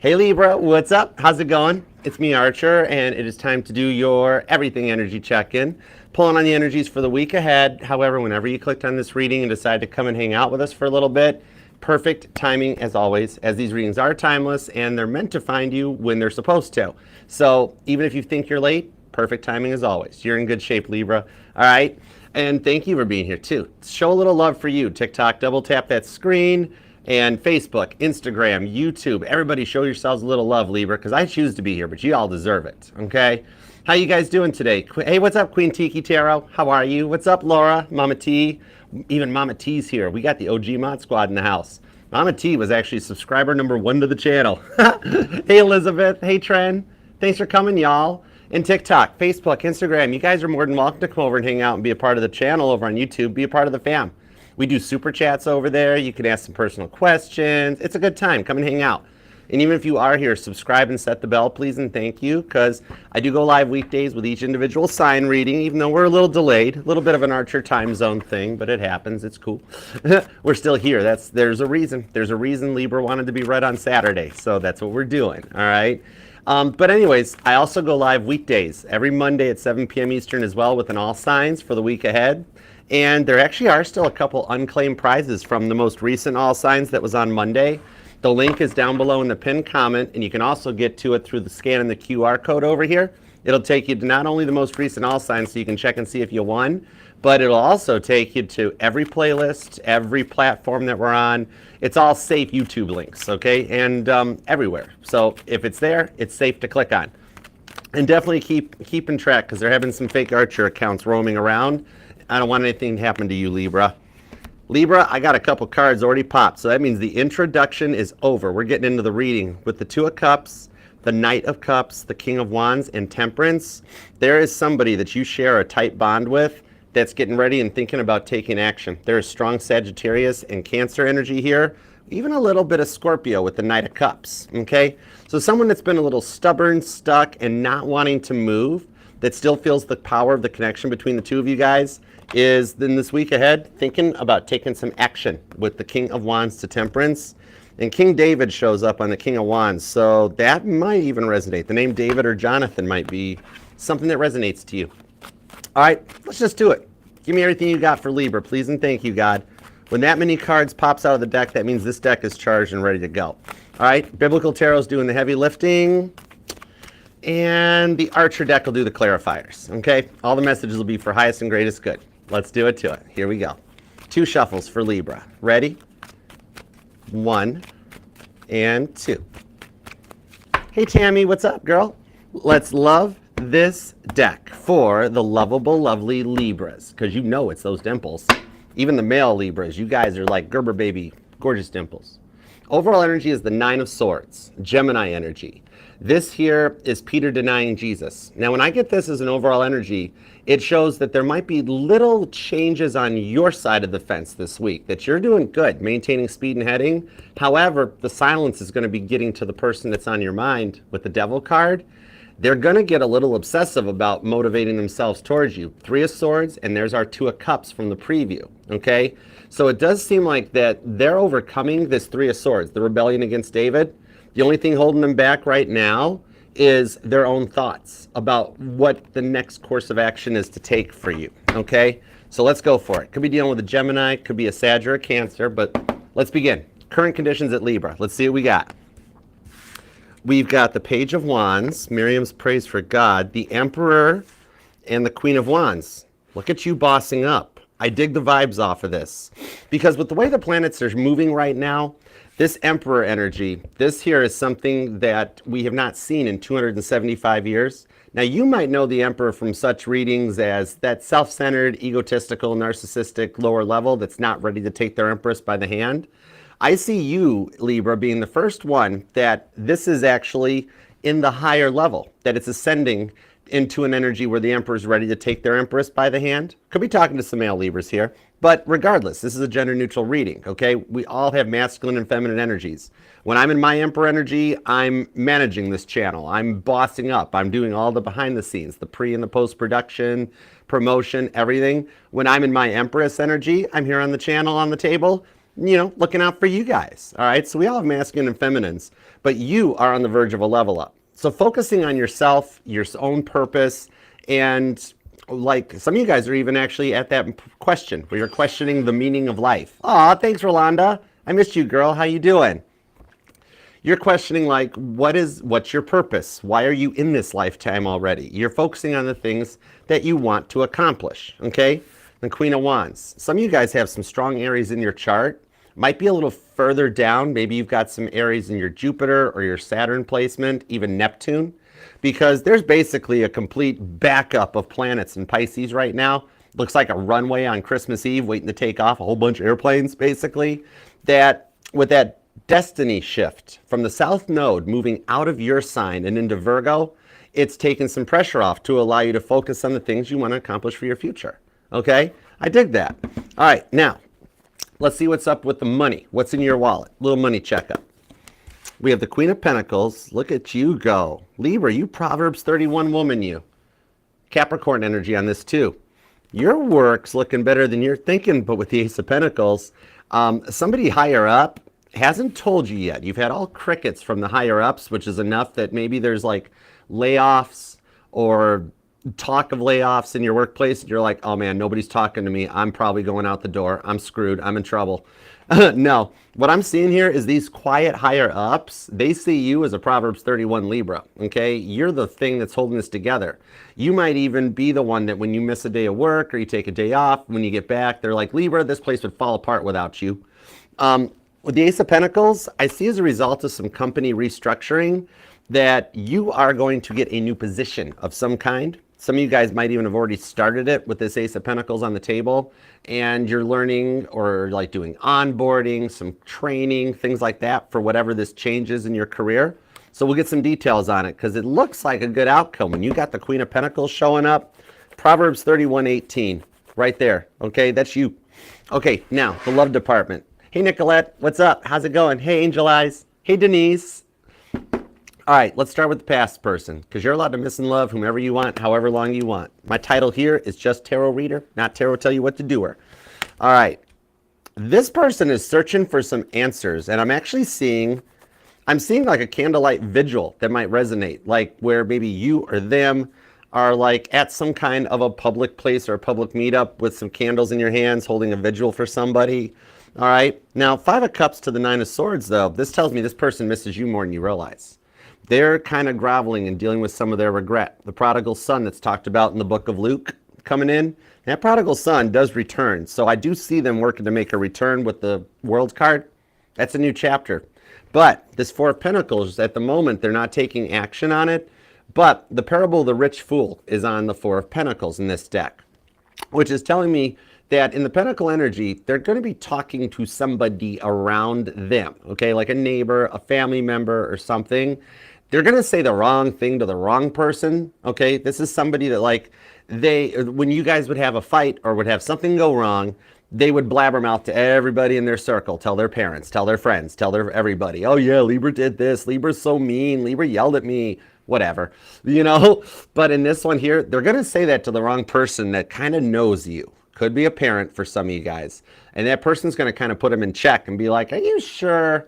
Hey Libra, what's up? How's it going? It's me, Archer, and it is time to do your everything energy check-in. Pulling on the energies for the week ahead. However, whenever you clicked on this reading and decided to come and hang out with us for a little bit, perfect timing as always, as these readings are timeless and they're meant to find you when they're supposed to. So even if you think you're late, perfect timing as always. You're in good shape, Libra. All right? And thank you for being here too. Show a little love for you. TikTok, double tap that screen. And Facebook, Instagram, YouTube, everybody show yourselves a little love, Libra, because I choose to be here, but you all deserve it, okay? How you guys doing today? Hey, what's up, Queen Tiki Tarot? How are you? What's up, Laura, Mama T? Even Mama T's here. We got the OG Mod Squad in the house. Mama T was actually subscriber number 1 to the channel. Hey, Elizabeth. Hey, Tren. Thanks for coming, y'all. And TikTok, Facebook, Instagram, you guys are more than welcome to come over and hang out and be a part of the channel over on YouTube. Be a part of the fam. We do super chats over there. You can ask some personal questions. It's a good time. Come and hang out. And even if you are here, subscribe and set the bell, please, and thank you, because I do go live weekdays with each individual sign reading, even though we're a little delayed. A little bit of an Archer time zone thing, but it happens. It's cool. We're still here. There's a reason. There's a reason Libra wanted to be read on Saturday, so that's what we're doing, all right? But anyways, I also go live weekdays, every Monday at 7 p.m. Eastern as well, with an all signs for the week ahead. And there actually are still a couple unclaimed prizes from the most recent all signs that was on Monday. The link is down below in the pinned comment, and you can also get to it through the scan and the QR code over here. It'll take you to not only the most recent all signs so you can check and see if you won, but it'll also take you to every playlist, every platform that we're on. It's all safe YouTube links, okay? And everywhere. So if it's there, it's safe to click on. And definitely keep in track, because there have been some fake Archer accounts roaming around. I don't want anything to happen to you, Libra. Libra, I got a couple cards already popped, so that means the introduction is over. We're getting into the reading with the Two of Cups, the Knight of Cups, the King of Wands, and Temperance. There is somebody that you share a tight bond with that's getting ready and thinking about taking action. There is strong Sagittarius and Cancer energy here, even a little bit of Scorpio with the Knight of Cups, okay? So someone that's been a little stubborn, stuck, and not wanting to move, that still feels the power of the connection between the two of you guys, is then this week ahead thinking about taking some action with the King of Wands to Temperance. And King David shows up on the King of Wands, so that might even resonate. The name David or Jonathan might be something that resonates to you. All right, let's just do it. Give me everything you got for Libra, please, and thank you, God. When that many cards pops out of the deck, that means this deck is charged and ready to go. All right, Biblical Tarot's doing the heavy lifting, and the Archer deck will do the clarifiers, okay? All the messages will be for highest and greatest good. Let's do it to it. Here we go. 2 shuffles for Libra. Ready? 1 and 2. Hey, Tammy, what's up, girl? Let's love this deck for the lovable, lovely Libras, because you know it's those dimples. Even the male Libras, you guys are like Gerber baby, gorgeous dimples. Overall energy is the 9 of Swords, Gemini energy. This here is Peter denying Jesus. Now, when I get this as an overall energy, it shows that there might be little changes on your side of the fence this week, that you're doing good, maintaining speed and heading. However, the silence is going to be getting to the person that's on your mind with the Devil card. They're going to get a little obsessive about motivating themselves towards you. 3 of Swords, and there's our 2 of Cups from the preview, okay? So it does seem like that they're overcoming this 3 of Swords, the rebellion against David. The only thing holding them back right now is their own thoughts about what the next course of action is to take for you, okay? So let's go for it. Could be dealing with a Gemini, could be a Sag or a Cancer, but let's begin. Current conditions at Libra. Let's see what we got. We've got the Page of Wands, Miriam's praise for God, the Emperor, and the Queen of Wands. Look at you bossing up. I dig the vibes off of this. Because with the way the planets are moving right now, this Emperor energy, this here is something that we have not seen in 275 years. Now, you might know the Emperor from such readings as that self-centered, egotistical, narcissistic lower level that's not ready to take their Empress by the hand. I see you, Libra, being the first one that this is actually in the higher level, that it's ascending into an energy where the Emperor is ready to take their Empress by the hand. Could be talking to some male Libras here, but regardless, this is a gender-neutral reading, okay? We all have masculine and feminine energies. When I'm in my Emperor energy, I'm managing this channel. I'm bossing up. I'm doing all the behind the scenes, the pre and the post-production, promotion, everything. When I'm in my Empress energy, I'm here on the channel, on the table. looking out for you guys. All right. So we all have masculine and feminines, but you are on the verge of a level up. So focusing on yourself, your own purpose, and like some of you guys are even actually at that question where you're questioning the meaning of life. Aw, thanks, Rolanda. I missed you, girl. How you doing? You're questioning like, what's your purpose? Why are you in this lifetime already? You're focusing on the things that you want to accomplish, okay? The Queen of Wands. Some of you guys have some strong Aries in your chart. Might be a little further down. Maybe you've got some Aries in your Jupiter or your Saturn placement, even Neptune, because there's basically a complete backup of planets in Pisces right now. Looks like a runway on Christmas Eve waiting to take off, a whole bunch of airplanes, basically. That with that destiny shift from the South Node moving out of your sign and into Virgo, it's taken some pressure off to allow you to focus on the things you want to accomplish for your future. Okay? I dig that. All right, now, let's see what's up with the money. What's in your wallet? Little money checkup. We have the Queen of Pentacles. Look at you go. Libra, you Proverbs 31 woman, you. Capricorn energy on this too. Your work's looking better than you're thinking, but with the Ace of Pentacles, somebody higher up hasn't told you yet. You've had all crickets from the higher ups, which is enough that maybe there's like layoffs or talk of layoffs in your workplace. You're like, oh man, nobody's talking to me. I'm probably going out the door. I'm screwed. I'm in trouble. No, what I'm seeing here is these quiet higher ups. They see you as a Proverbs 31 Libra. Okay. You're the thing that's holding this together. You might even be the one that when you miss a day of work or you take a day off, when you get back, they're like, Libra, this place would fall apart without you. With the Ace of Pentacles, I see as a result of some company restructuring that you are going to get a new position of some kind. Some of you guys might even have already started it with this Ace of Pentacles on the table, and you're learning or like doing onboarding, some training, things like that for whatever this changes in your career. So we'll get some details on it because it looks like a good outcome. When you got the Queen of Pentacles showing up, Proverbs 31:18, right there. Okay, that's you. Okay, now the love department. Hey, Nicolette, what's up? How's it going? Hey, Angel Eyes. Hey, Denise. All right, let's start with the past person because you're allowed to miss and love whomever you want, however long you want. My title here is just Tarot Reader, not Tarot Tell You What to Do Her. All right, this person is searching for some answers, and I'm seeing like a candlelight vigil that might resonate, like where maybe you or them are like at some kind of a public place or a public meetup with some candles in your hands, holding a vigil for somebody. All right. Now, 5 of Cups to the 9 of Swords, though, this tells me this person misses you more than you realize. They're kind of groveling and dealing with some of their regret. The prodigal son that's talked about in the book of Luke coming in, that prodigal son does return. So I do see them working to make a return with the World card. That's a new chapter. But this 4 of Pentacles, at the moment, they're not taking action on it. But the parable of the rich fool is on the 4 of Pentacles in this deck, which is telling me that in the Pentacle energy, they're going to be talking to somebody around them, okay, like a neighbor, a family member, or something. They're going to say the wrong thing to the wrong person, okay? This is somebody that, like, when you guys would have a fight or would have something go wrong, they would blabbermouth to everybody in their circle, tell their parents, tell their friends, tell everybody, oh yeah, Libra did this, Libra's so mean, Libra yelled at me, whatever, But in this one here, they're going to say that to the wrong person that kind of knows you. Could be a parent for some of you guys. And that person's going to kind of put them in check and be like, are you sure?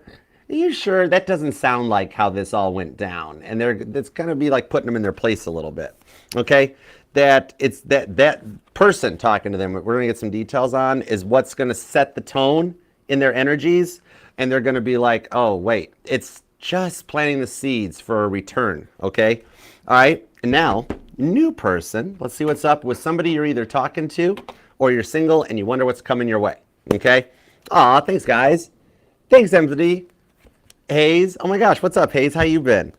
Are you sure? That doesn't sound like how this all went down. And it's going to be like putting them in their place a little bit. Okay? That it's that person talking to them, we're going to get some details on, is what's going to set the tone in their energies. And they're going to be like, oh, wait, it's just planting the seeds for a return. Okay? All right? And now, new person. Let's see what's up with somebody you're either talking to or you're single and you wonder what's coming your way, okay? Aw, thanks, guys. Thanks, Empathy. Hayes, oh my gosh, what's up, Hayes? How you been?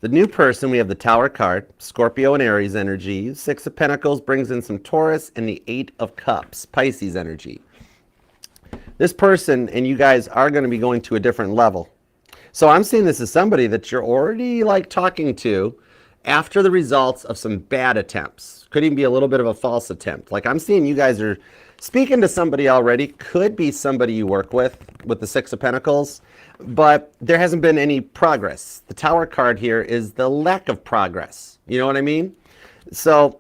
The new person, we have the Tower card, Scorpio and Aries energy. 6 of Pentacles brings in some Taurus, and the 8 of Cups, Pisces energy. This person and you guys are going to be going to a different level. So I'm seeing this as somebody that you're already like talking to after the results of some bad attempts. Could even be a little bit of a false attempt. Like I'm seeing you guys are speaking to somebody already. Could be somebody you work with the 6 of Pentacles, but there hasn't been any progress. The Tower card here is the lack of progress. You know what I mean? So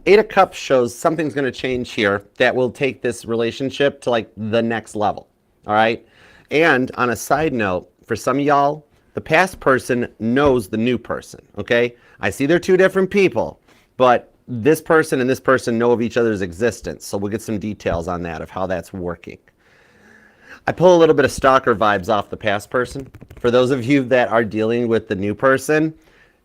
8 of Cups shows something's going to change here that will take this relationship to like the next level. all right? And on a side note, for some of y'all, the past person knows the new person, okay? I see they're two different people, but this person and this person know of each other's existence, so we'll get some details on that, of how that's working. I pull a little bit of stalker vibes off the past person. For those of you that are dealing with the new person,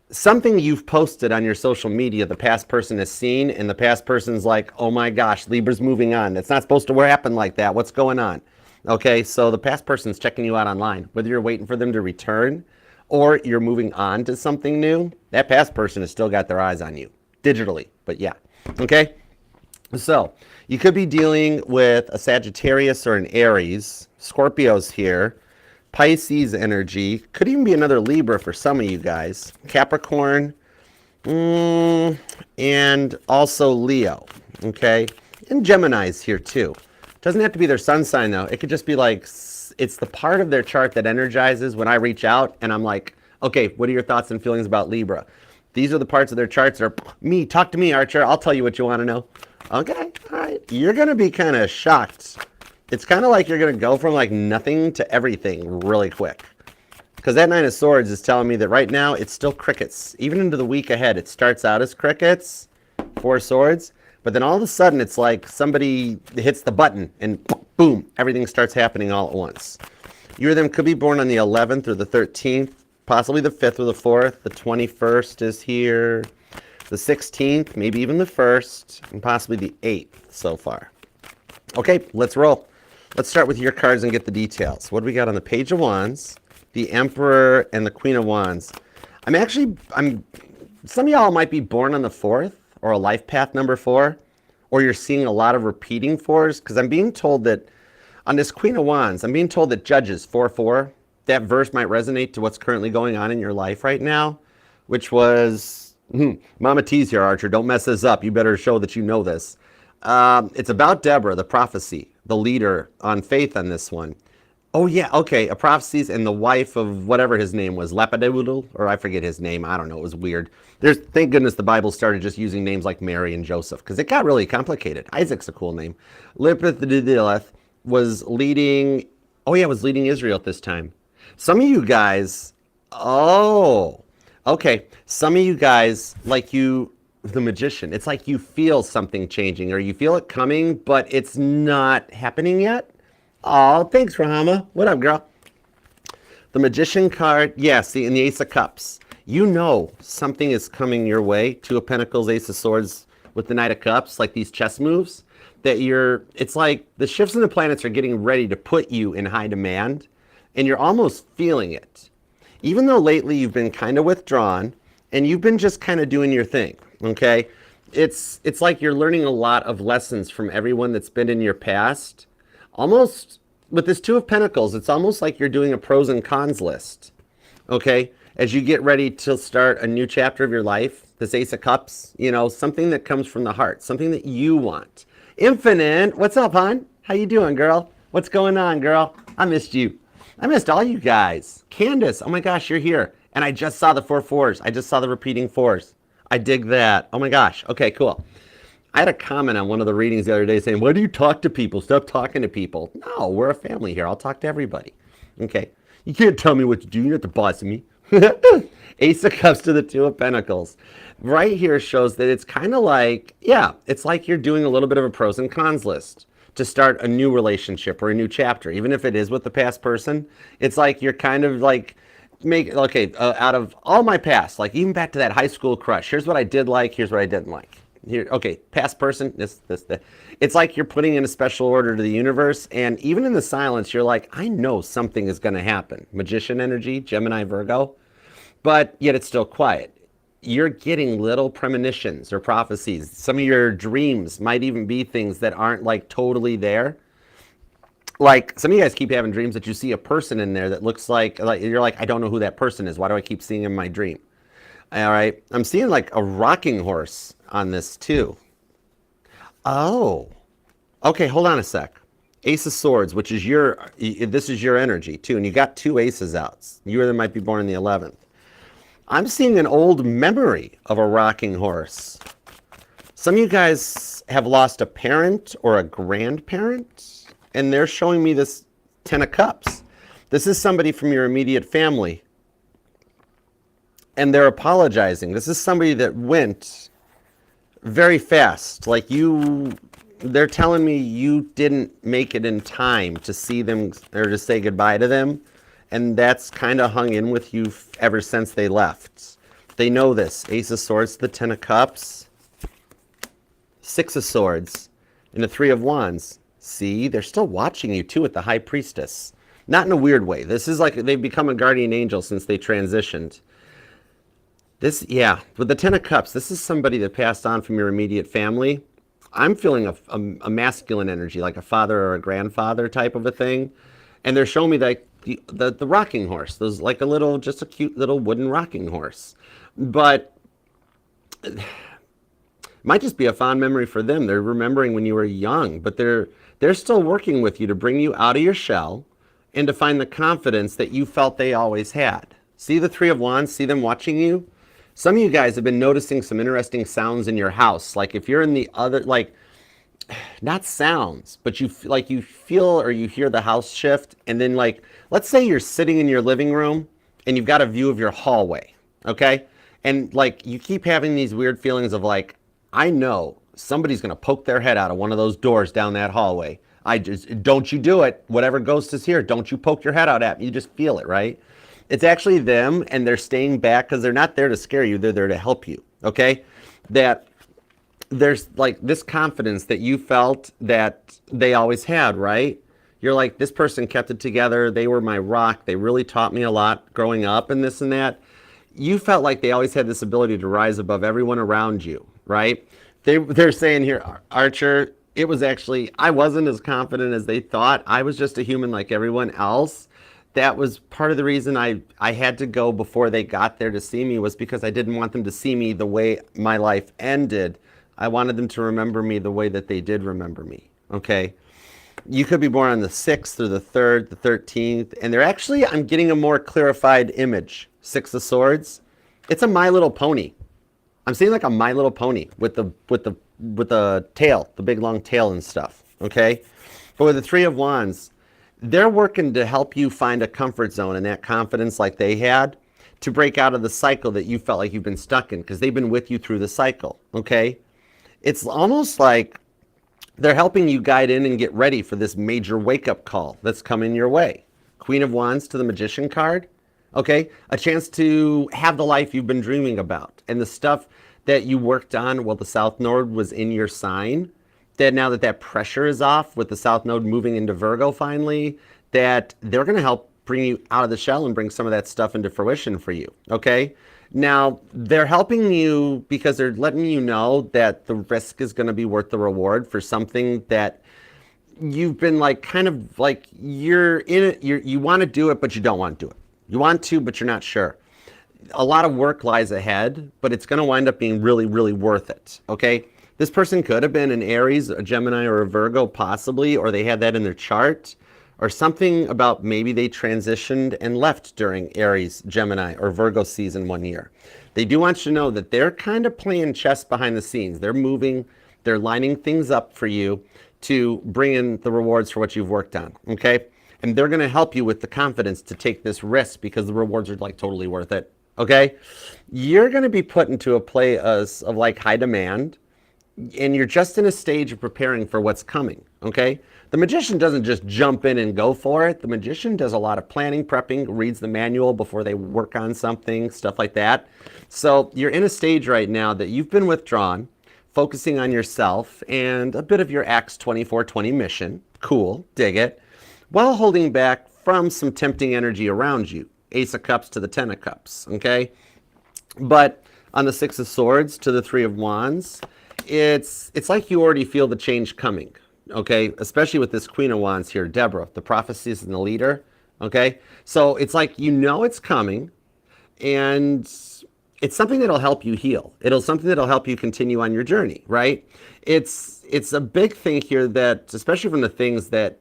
something you've posted on your social media, the past person has seen, and the past person's like, oh my gosh, Libra's moving on. It's not supposed to happen like that. What's going on? Okay, so the past person's checking you out online. Whether you're waiting for them to return or you're moving on to something new, that past person has still got their eyes on you, digitally, but yeah. Okay, so you could be dealing with a Sagittarius or an Aries. Scorpio's here. Pisces energy. Could even be another Libra for some of you guys. Capricorn. And also Leo. Okay? And Gemini's here too. Doesn't have to be their sun sign though. It could just be like, it's the part of their chart that energizes when I reach out and I'm like, okay, what are your thoughts and feelings about Libra? These are the parts of their charts that are, me, talk to me, Archer. I'll tell you what you want to know. Okay, all right. You're going to be kind of shocked. It's kind of like you're going to go from like nothing to everything really quick. Because that Nine of Swords is telling me that right now it's still crickets. Even into the week ahead, it starts out as crickets, Four Swords. But then all of a sudden, it's like somebody hits the button and boom, everything starts happening all at once. You or them could be born on the 11th or the 13th, possibly the 5th or the 4th. The 21st is here. The 16th, maybe even the 1st, and possibly the 8th so far. Okay, let's roll. Let's start with your cards and get the details. What do we got on the Page of Wands, the Emperor, and the Queen of Wands? Some of y'all might be born on the 4th, or a life path number 4, or you're seeing a lot of repeating 4s, because I'm being told that on this Queen of Wands, I'm being told that Judges 4:4, that verse might resonate to what's currently going on in your life right now, which was, Mama T's here, Archer, don't mess this up. You better show that you know this. It's about Deborah, the prophecy, the leader on faith on this one. Oh yeah, okay, a prophecies and the wife of whatever his name was, Lapidoodle, or I forget his name, I don't know, it was weird. Thank goodness the Bible started just using names like Mary and Joseph, because it got really complicated. Isaac's a cool name. Lapidoodle was leading, was leading Israel at this time. Some of you guys, some of you guys, like you, the magician, it's like you feel something changing, or you feel it coming, but it's not happening yet. Oh, thanks, Rahama. What up, girl? The Magician card, yeah, see, in the Ace of Cups, you know something is coming your way. Two of Pentacles, Ace of Swords with the Knight of Cups, like these chess moves, that it's like the shifts in the planets are getting ready to put you in high demand, and you're almost feeling it. Even though lately you've been kind of withdrawn, and you've been just kind of doing your thing, okay? It's like you're learning a lot of lessons from everyone that's been in your past. Almost, with this Two of Pentacles, it's almost like you're doing a pros and cons list, okay? As you get ready to start a new chapter of your life, this Ace of Cups, something that comes from the heart, something that you want. Infinite, what's up, hon? How you doing, girl? What's going on, girl? I missed you. I missed all you guys. Candace, oh my gosh, you're here. And I just saw the 4/4s. I just saw the repeating 4s. I dig that. Oh my gosh. Okay, cool. I had a comment on one of the readings the other day saying, why do you talk to people? Stop talking to people. No, we're a family here. I'll talk to everybody. Okay. You can't tell me what to do. You're not the boss of me. Ace of Cups to the Two of Pentacles. Right here shows that it's kind of like, it's like you're doing a little bit of a pros and cons list to start a new relationship or a new chapter. Even if it is with the past person, it's like you're kind of like, out of all my past, like even back to that high school crush, here's what I did like, here's what I didn't like. Here, okay, past person, this. It's like you're putting in a special order to the universe, and even in the silence, you're like, I know something is going to happen. Magician energy, Gemini, Virgo, but yet it's still quiet. You're getting little premonitions or prophecies. Some of your dreams might even be things that aren't like totally there. Like some of you guys keep having dreams that you see a person in there that looks like you're like, I don't know who that person is. Why do I keep seeing him in my dream? All right, I'm seeing like a rocking horse on this too. Oh, okay, hold on a sec. Ace of Swords, which is this is your energy too, and you got two aces out. You or them might be born in the 11th. I'm seeing an old memory of a rocking horse. Some of you guys have lost a parent or a grandparent, and they're showing me this Ten of Cups. This is somebody from your immediate family, and they're apologizing. This is somebody that went very fast. Like they're telling me you didn't make it in time to see them or to say goodbye to them, and that's kind of hung in with you ever since they left. They know this. Ace of Swords, the Ten of Cups, Six of Swords, and the Three of Wands. See, they're still watching you too with the High Priestess. Not in a weird way. This is like they've become a guardian angel since they transitioned. This, yeah, with the Ten of Cups, this is somebody that passed on from your immediate family. I'm feeling a masculine energy, like a father or a grandfather type of a thing. And they're showing me like the rocking horse. There's like just a cute little wooden rocking horse. But it might just be a fond memory for them. They're remembering when you were young, but they're still working with you to bring you out of your shell and to find the confidence that you felt they always had. See the Three of Wands? See them watching you? Some of you guys have been noticing some interesting sounds in your house. Like if you're in the other, like, not sounds, but you feel or you hear the house shift. And then like, let's say you're sitting in your living room and you've got a view of your hallway, okay? And like, you keep having these weird feelings of like, I know somebody's going to poke their head out of one of those doors down that hallway. Don't you do it. Whatever ghost is here, don't you poke your head out at me. You just feel it, right? It's actually them, and they're staying back because they're not there to scare you. They're there to help you, okay? That there's like this confidence that you felt that they always had, right? You're like, this person kept it together. They were my rock. They really taught me a lot growing up and this and that. You felt like they always had this ability to rise above everyone around you, right? They're saying here, Archer, it was actually, I wasn't as confident as they thought. I was just a human like everyone else. That was part of the reason I had to go before they got there to see me, was because I didn't want them to see me the way my life ended. I wanted them to remember me the way that they did remember me, okay? You could be born on the 6th or the 3rd, the 13th, and they're actually, I'm getting a more clarified image. Six of Swords. It's a My Little Pony. I'm seeing like a My Little Pony with the tail, the big long tail and stuff, okay? But with the Three of Wands, they're working to help you find a comfort zone and that confidence like they had to break out of the cycle that you felt like you've been stuck in, because they've been with you through the cycle, okay? It's almost like they're helping you guide in and get ready for this major wake-up call that's coming your way. Queen of Wands to the Magician card, okay? A chance to have the life you've been dreaming about and the stuff that you worked on while the South Node was in your sign. That now that pressure is off with the South Node moving into Virgo finally, that they're going to help bring you out of the shell and bring some of that stuff into fruition for you, okay? Now, they're helping you because they're letting you know that the risk is going to be worth the reward for something that you've been like, kind of like, you're in it, you want to do it, but you don't want to do it. You want to, but you're not sure. A lot of work lies ahead, but it's going to wind up being really, really worth it, okay? This person could have been an Aries, a Gemini, or a Virgo possibly, or they had that in their chart, or something about maybe they transitioned and left during Aries, Gemini, or Virgo season one year. They do want you to know that they're kind of playing chess behind the scenes. They're moving, they're lining things up for you to bring in the rewards for what you've worked on, okay? And they're going to help you with the confidence to take this risk because the rewards are like totally worth it, okay? You're going to be put into a play of like high demand, and you're just in a stage of preparing for what's coming, okay? The Magician doesn't just jump in and go for it. The Magician does a lot of planning, prepping, reads the manual before they work on something, stuff like that. So you're in a stage right now that you've been withdrawn, focusing on yourself and a bit of your Acts 24/20 mission. Cool, dig it. While holding back from some tempting energy around you. Ace of Cups to the Ten of Cups, okay? But on the Six of Swords to the Three of Wands, it's like you already feel the change coming, okay? Especially with this Queen of Wands here, Deborah, the prophecies and the leader, okay? So it's like you know it's coming, and it's something that'll help you heal. It'll something that'll help you continue on your journey, right? It's a big thing here that, especially from the things that,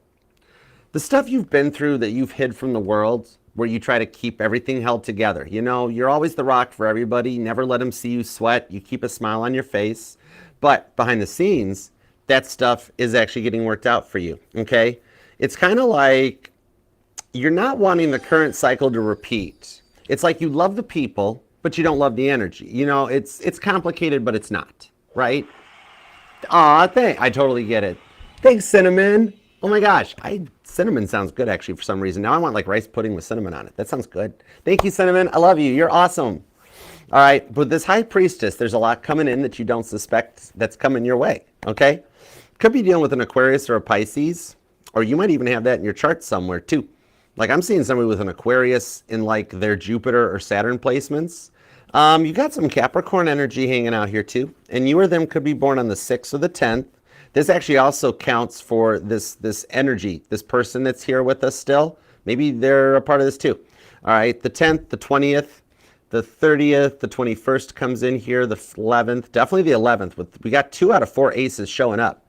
the stuff you've been through that you've hid from the world, where you try to keep everything held together. You know, you're always the rock for everybody. Never let them see you sweat. You keep a smile on your face. But behind the scenes, that stuff is actually getting worked out for you, okay? It's kind of like you're not wanting the current cycle to repeat. It's like you love the people, but you don't love the energy. You know, it's complicated, but it's not, right? Aw, I totally get it. Thanks, Cinnamon. Oh my gosh, cinnamon sounds good actually for some reason. Now I want like rice pudding with cinnamon on it. That sounds good. Thank you, Cinnamon. I love you. You're awesome. All right, but this High Priestess, there's a lot coming in that you don't suspect that's coming your way, okay? Could be dealing with an Aquarius or a Pisces, or you might even have that in your chart somewhere too. Like I'm seeing somebody with an Aquarius in like their Jupiter or Saturn placements. You got some Capricorn energy hanging out here too, and you or them could be born on the 6th or the 10th. This actually also counts for this energy, this person that's here with us still. Maybe they're a part of this too. All right, the 10th, the 20th, the 30th, the 21st comes in here, the 11th, definitely the 11th. We got 2 out of 4 aces showing up.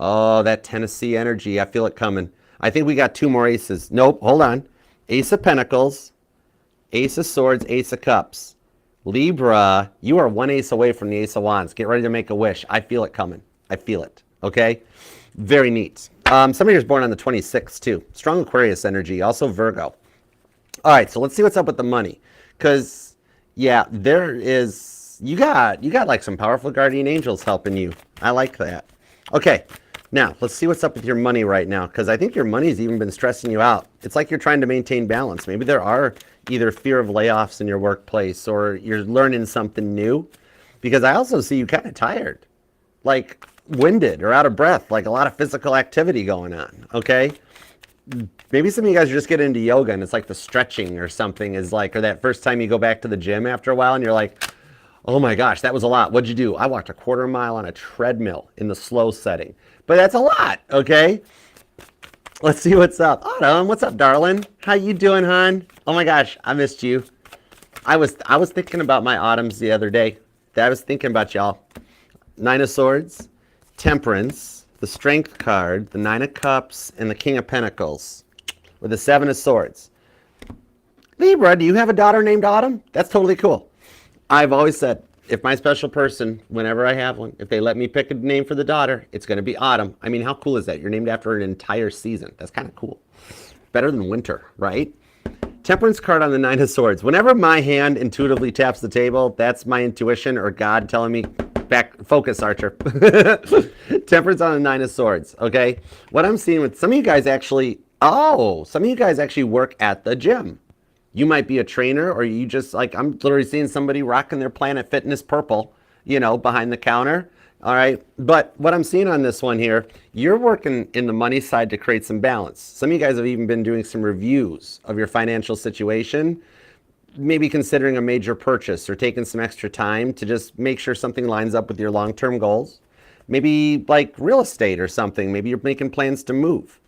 Oh, that Tennessee energy, I feel it coming. I think we got 2 more aces. Nope, hold on. Ace of Pentacles, Ace of Swords, Ace of Cups. Libra, you are 1 ace away from the Ace of Wands. Get ready to make a wish. I feel it coming. I feel it. Okay? Very neat. Somebody was born on the 26th too. Strong Aquarius energy. Also Virgo. All right, so let's see what's up with the money. Because, yeah, you got like some powerful guardian angels helping you. I like that. Okay, now let's see what's up with your money right now. Because I think your money's even been stressing you out. It's like you're trying to maintain balance. Maybe there are either fear of layoffs in your workplace or you're learning something new. Because I also see you kind of tired. Like winded or out of breath, like a lot of physical activity going on, okay? Maybe some of you guys are just getting into yoga and it's like the stretching or something is like, or that first time you go back to the gym after a while and you're like, oh my gosh, that was a lot. What'd you do? I walked a quarter mile on a treadmill in the slow setting. But that's a lot, okay? Let's see what's up. Autumn, what's up, darling? How you doing, hon? Oh my gosh, I missed you. I was thinking about my autumns the other day. I was thinking about y'all. 9 of Swords, Temperance, the Strength card, the 9 of Cups, and the King of Pentacles with the 7 of Swords. Libra, do you have a daughter named Autumn? That's totally cool. I've always said, if my special person, whenever I have one, if they let me pick a name for the daughter, it's going to be Autumn. I mean, how cool is that? You're named after an entire season. That's kind of cool. Better than winter, right? Temperance card on the 9 of Swords. Whenever my hand intuitively taps the table, that's my intuition or God telling me, back, focus, Archer. Temperance on the 9 of Swords, okay? What I'm seeing with some of you guys actually, some of you guys actually work at the gym. You might be a trainer or you just like, I'm literally seeing somebody rocking their Planet Fitness purple, you know, behind the counter. All right. But what I'm seeing on this one here, you're working in the money side to create some balance. Some of you guys have even been doing some reviews of your financial situation, maybe considering a major purchase or taking some extra time to just make sure something lines up with your long-term goals. Maybe like real estate or something. Maybe you're making plans to move.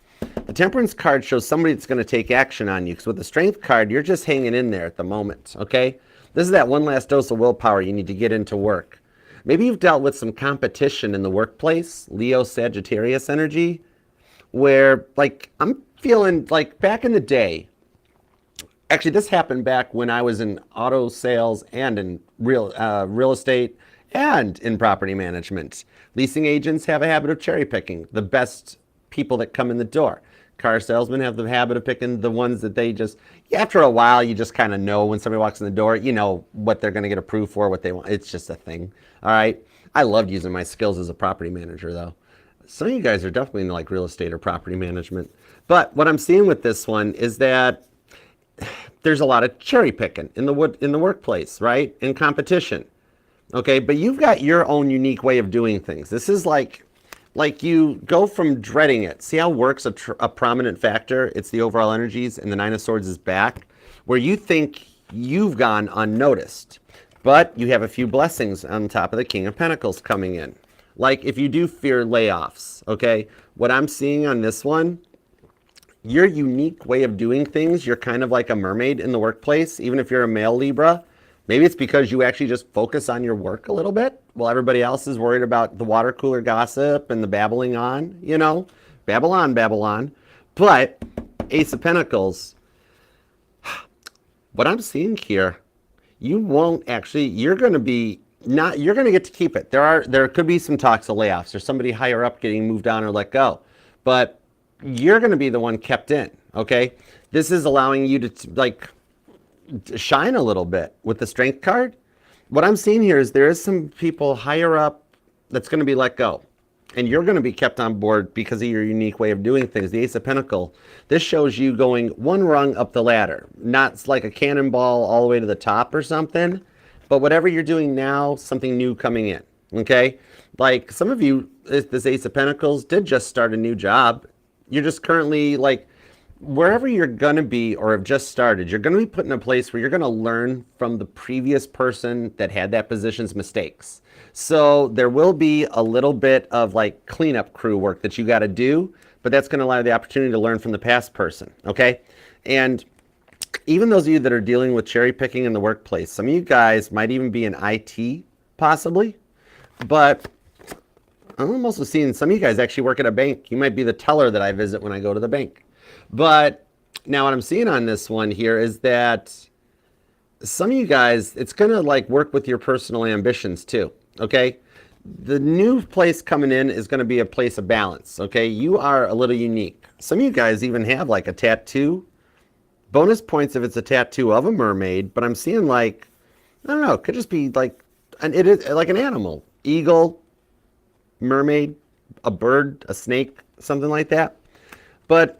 The Temperance card shows somebody that's going to take action on you because with the Strength card, you're just hanging in there at the moment, okay? This is that one last dose of willpower you need to get into work. Maybe you've dealt with some competition in the workplace, Leo, Sagittarius energy, where like I'm feeling like back in the day, actually this happened back when I was in auto sales and in real estate and in property management. Leasing agents have a habit of cherry picking the best people that come in the door. Car salesmen have the habit of picking the ones that they just, after a while, you just kind of know when somebody walks in the door, you know what they're going to get approved for, what they want. It's just a thing. All right. I loved using my skills as a property manager, though. Some of you guys are definitely in like real estate or property management. But what I'm seeing with this one is that there's a lot of cherry picking in the workplace, right? In competition. Okay. But you've got your own unique way of doing things. This is like you go from dreading it. See how work's a prominent factor? It's the overall energies, and the 9 of Swords is back, where you think you've gone unnoticed. But you have a few blessings on top of the King of Pentacles coming in. Like if you do fear layoffs, okay? What I'm seeing on this one, your unique way of doing things, you're kind of like a mermaid in the workplace, even if you're a male Libra. Maybe it's because you actually just focus on your work a little bit while everybody else is worried about the water cooler gossip and the babbling on, you know, babble on. But Ace of Pentacles, what I'm seeing here, you won't actually, you're going to get to keep it. There could be some talks of layoffs or somebody higher up getting moved on or let go, but you're going to be the one kept in, okay? This is allowing you to like shine a little bit with the strength card. What I'm seeing here is there is some people higher up that's going to be let go. And you're going to be kept on board because of your unique way of doing things. The Ace of Pentacles, this shows you going one rung up the ladder. Not like a cannonball all the way to the top or something, but whatever you're doing now, something new coming in, okay? Like some of you, this Ace of Pentacles did just start a new job. You're just currently like, wherever you're going to be or have just started, you're going to be put in a place where you're going to learn from the previous person that had that position's mistakes. So there will be a little bit of like cleanup crew work that you got to do, but that's going to allow you the opportunity to learn from the past person, okay? And even those of you that are dealing with cherry picking in the workplace, some of you guys might even be in IT, possibly, but I'm also seeing some of you guys actually work at a bank. You might be the teller that I visit when I go to the bank. But now what I'm seeing on this one here is that some of you guys, it's going to like work with your personal ambitions too, okay? The new place coming in is going to be a place of balance, okay? You are a little unique. Some of you guys even have like a tattoo. Bonus points if it's a tattoo of a mermaid, but I'm seeing like, I don't know, it could just be like, it is like an animal. Eagle, mermaid, a bird, a snake, something like that. But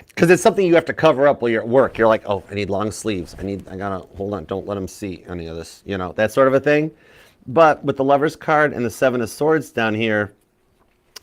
because it's something you have to cover up while you're at work. You're like, oh, I need long sleeves. I gotta, hold on, don't let them see any of this, you know, that sort of a thing. But with the Lover's card and the Seven of Swords down here,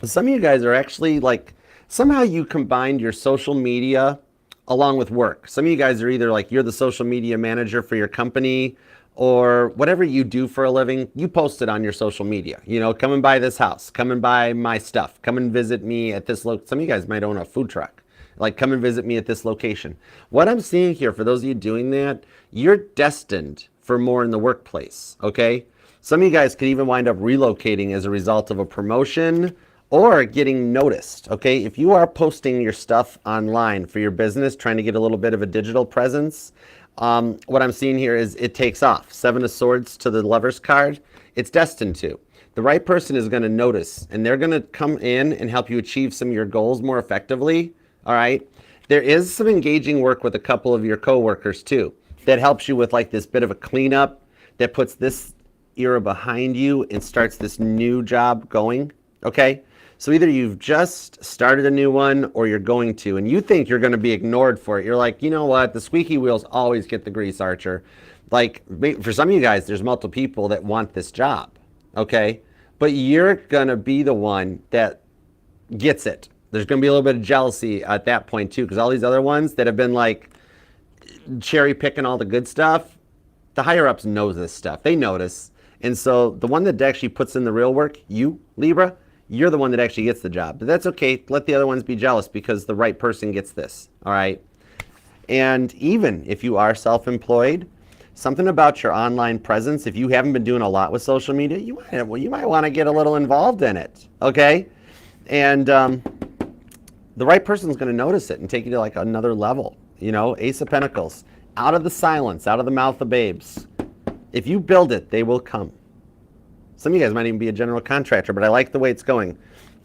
some of you guys are actually like, somehow you combined your social media along with work. Some of you guys are either like, you're the social media manager for your company or whatever you do for a living, you post it on your social media. You know, come and buy this house, come and buy my stuff, come and visit me at this some of you guys might own a food truck. Like, come and visit me at this location. What I'm seeing here, for those of you doing that, you're destined for more in the workplace, okay? Some of you guys could even wind up relocating as a result of a promotion or getting noticed, okay? If you are posting your stuff online for your business, trying to get a little bit of a digital presence, what I'm seeing here is it takes off. Seven of Swords to the Lover's card, it's destined to. The right person is going to notice, and they're going to come in and help you achieve some of your goals more effectively. All right. There is some engaging work with a couple of your coworkers too that helps you with like this bit of a cleanup that puts this era behind you and starts this new job going. Okay. So either you've just started a new one or you're going to, and you think you're going to be ignored for it. You're like, you know what? The squeaky wheels always get the grease, Archer. Like for some of you guys, there's multiple people that want this job. Okay. But you're going to be the one that gets it. There's going to be a little bit of jealousy at that point too, because all these other ones that have been like cherry picking all the good stuff, the higher ups knows this stuff. They notice. And so the one that actually puts in the real work, you, Libra, you're the one that actually gets the job. But that's okay. Let the other ones be jealous because the right person gets this. All right. And even if you are self-employed, something about your online presence, if you haven't been doing a lot with social media, you might want to get a little involved in it. Okay. And, the right person's going to notice it and take you to like another level. You know, Ace of Pentacles, out of the silence, out of the mouth of babes. If you build it, they will come. Some of you guys might even be a general contractor, but I like the way it's going.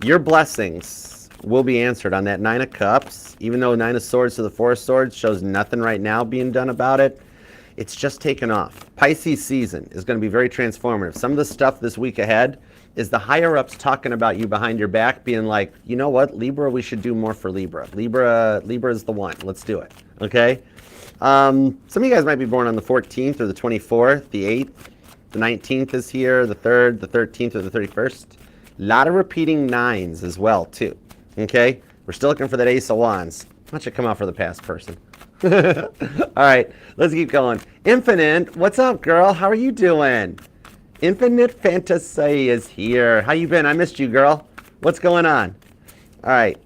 Your blessings will be answered on that Nine of Cups, even though Nine of Swords to the Four of Swords shows nothing right now being done about it. It's just taken off. Pisces season is going to be very transformative. Some of the stuff this week ahead is the higher ups talking about you behind your back, being like, you know what, Libra, we should do more for Libra. Libra is the one. Let's do it. Okay. Some of you guys might be born on the 14th or the 24th, the 8th, the 19th is here, the 3rd, the 13th, or the 31st. A lot of repeating nines as well too. Okay. We're still looking for that Ace of Wands. Why don't you come out for the past person? All right, let's keep going. Infinite, what's up, girl? How are you doing? Infinite Fantasy is here. How you been? I missed you, girl. What's going on? All right.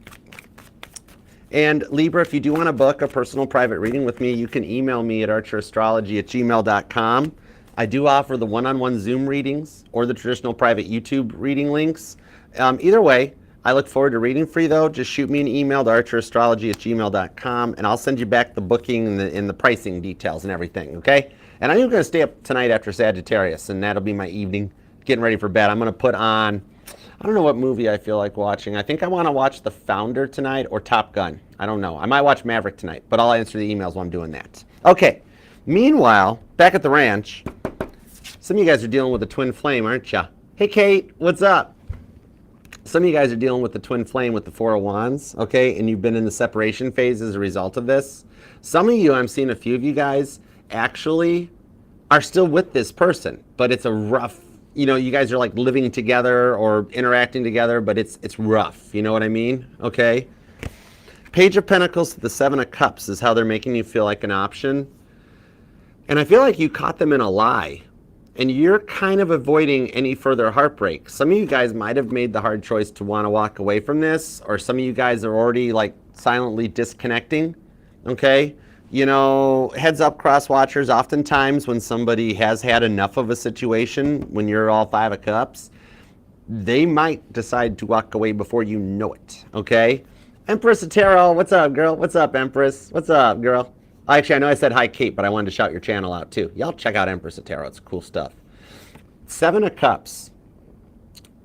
And Libra, if you do want to book a personal private reading with me, you can email me at archerastrology@gmail.com. I do offer the one-on-one Zoom readings or the traditional private YouTube reading links. Either way, I look forward to reading for you, though. Just shoot me an email to archerastrology@gmail.com, and I'll send you back the booking and the pricing details and everything, okay? And I'm going to stay up tonight after Sagittarius, and that'll be my evening, getting ready for bed. I'm going to put on, I don't know what movie I feel like watching. I think I want to watch The Founder tonight or Top Gun. I don't know. I might watch Maverick tonight, but I'll answer the emails while I'm doing that. Okay. Meanwhile, back at the ranch, some of you guys are dealing with a twin flame, aren't you? Hey, Kate, what's up? Some of you guys are dealing with the twin flame with the Four of Wands, okay? And you've been in the separation phase as a result of this. Some of you, I'm seeing a few of you guys actually are still with this person, but it's a rough, you know, you guys are like living together or interacting together, but it's rough. You know what I mean? Okay. Page of Pentacles to the Seven of Cups is how they're making you feel like an option. And I feel like you caught them in a lie. And you're kind of avoiding any further heartbreak. Some of you guys might have made the hard choice to want to walk away from this, or some of you guys are already like silently disconnecting, okay? You know, heads up, cross watchers, oftentimes when somebody has had enough of a situation, when you're all Five of Cups, they might decide to walk away before you know it, okay? Empress of Tarot, what's up, girl? What's up, Empress? What's up, girl? Actually, I know I said hi, Kate, but I wanted to shout your channel out, too. Y'all check out Empress of Tarot. It's cool stuff. Seven of Cups.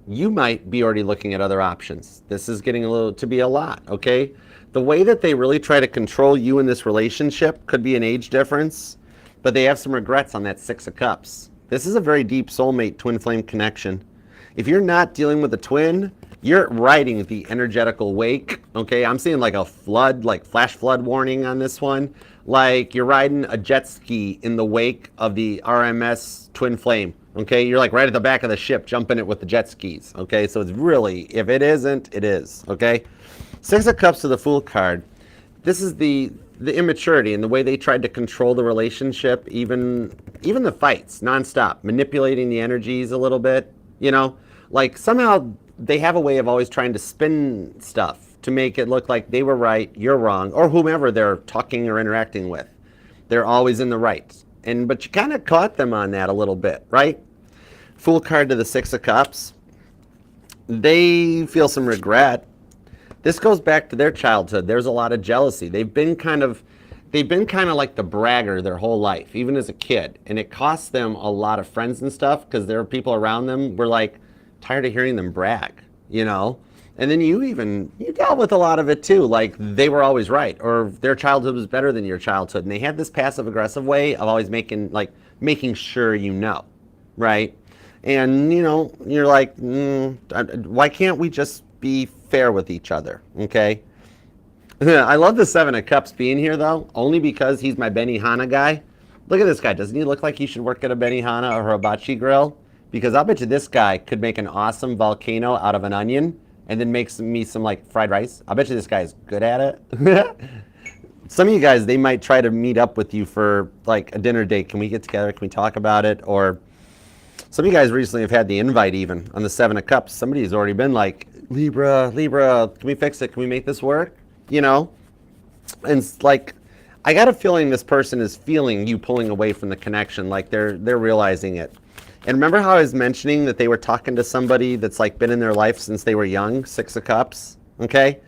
You might be already looking at other options. This is getting to be a lot, okay? The way that they really try to control you in this relationship could be an age difference, but they have some regrets on that Six of Cups. This is a very deep soulmate twin flame connection. If you're not dealing with a twin, you're riding the energetical wake, okay? I'm seeing like a flood, like flash flood warning on this one. Like you're riding a jet ski in the wake of the RMS twin flame, okay? You're like right at the back of the ship jumping it with the jet skis, okay? So it's really, if it isn't, it is, okay? Six of Cups to the Fool card. This is the immaturity and the way they tried to control the relationship, even the fights, nonstop, manipulating the energies a little bit, you know? Like somehow they have a way of always trying to spin stuff to make it look like they were right, you're wrong, or whomever they're talking or interacting with. They're always in the right. But you kind of caught them on that a little bit, right? Fool card to the Six of Cups. They feel some regret. This goes back to their childhood. There's a lot of jealousy. They've been kind of like the bragger their whole life, even as a kid. And it cost them a lot of friends and stuff because there are people around them were like tired of hearing them brag, you know? And then you dealt with a lot of it too. Like they were always right, or their childhood was better than your childhood. And they had this passive aggressive way of always making sure you know, right? And you know, you're like, why can't we just be fair with each other, okay? I love the Seven of Cups being here though, only because he's my Benihana guy. Look at this guy. Doesn't he look like he should work at a Benihana or hibachi grill? Because I'll bet you this guy could make an awesome volcano out of an onion and then make me some like fried rice. I bet you this guy is good at it. Some of you guys, they might try to meet up with you for like a dinner date. Can we get together? Can we talk about it? Or some of you guys recently have had the invite even on the Seven of Cups. Somebody's already been like, Libra, can we fix it? Can we make this work? You know? And it's like, I got a feeling this person is feeling you pulling away from the connection. Like they're realizing it. And remember how I was mentioning that they were talking to somebody that's like been in their life since they were young, Six of Cups, okay?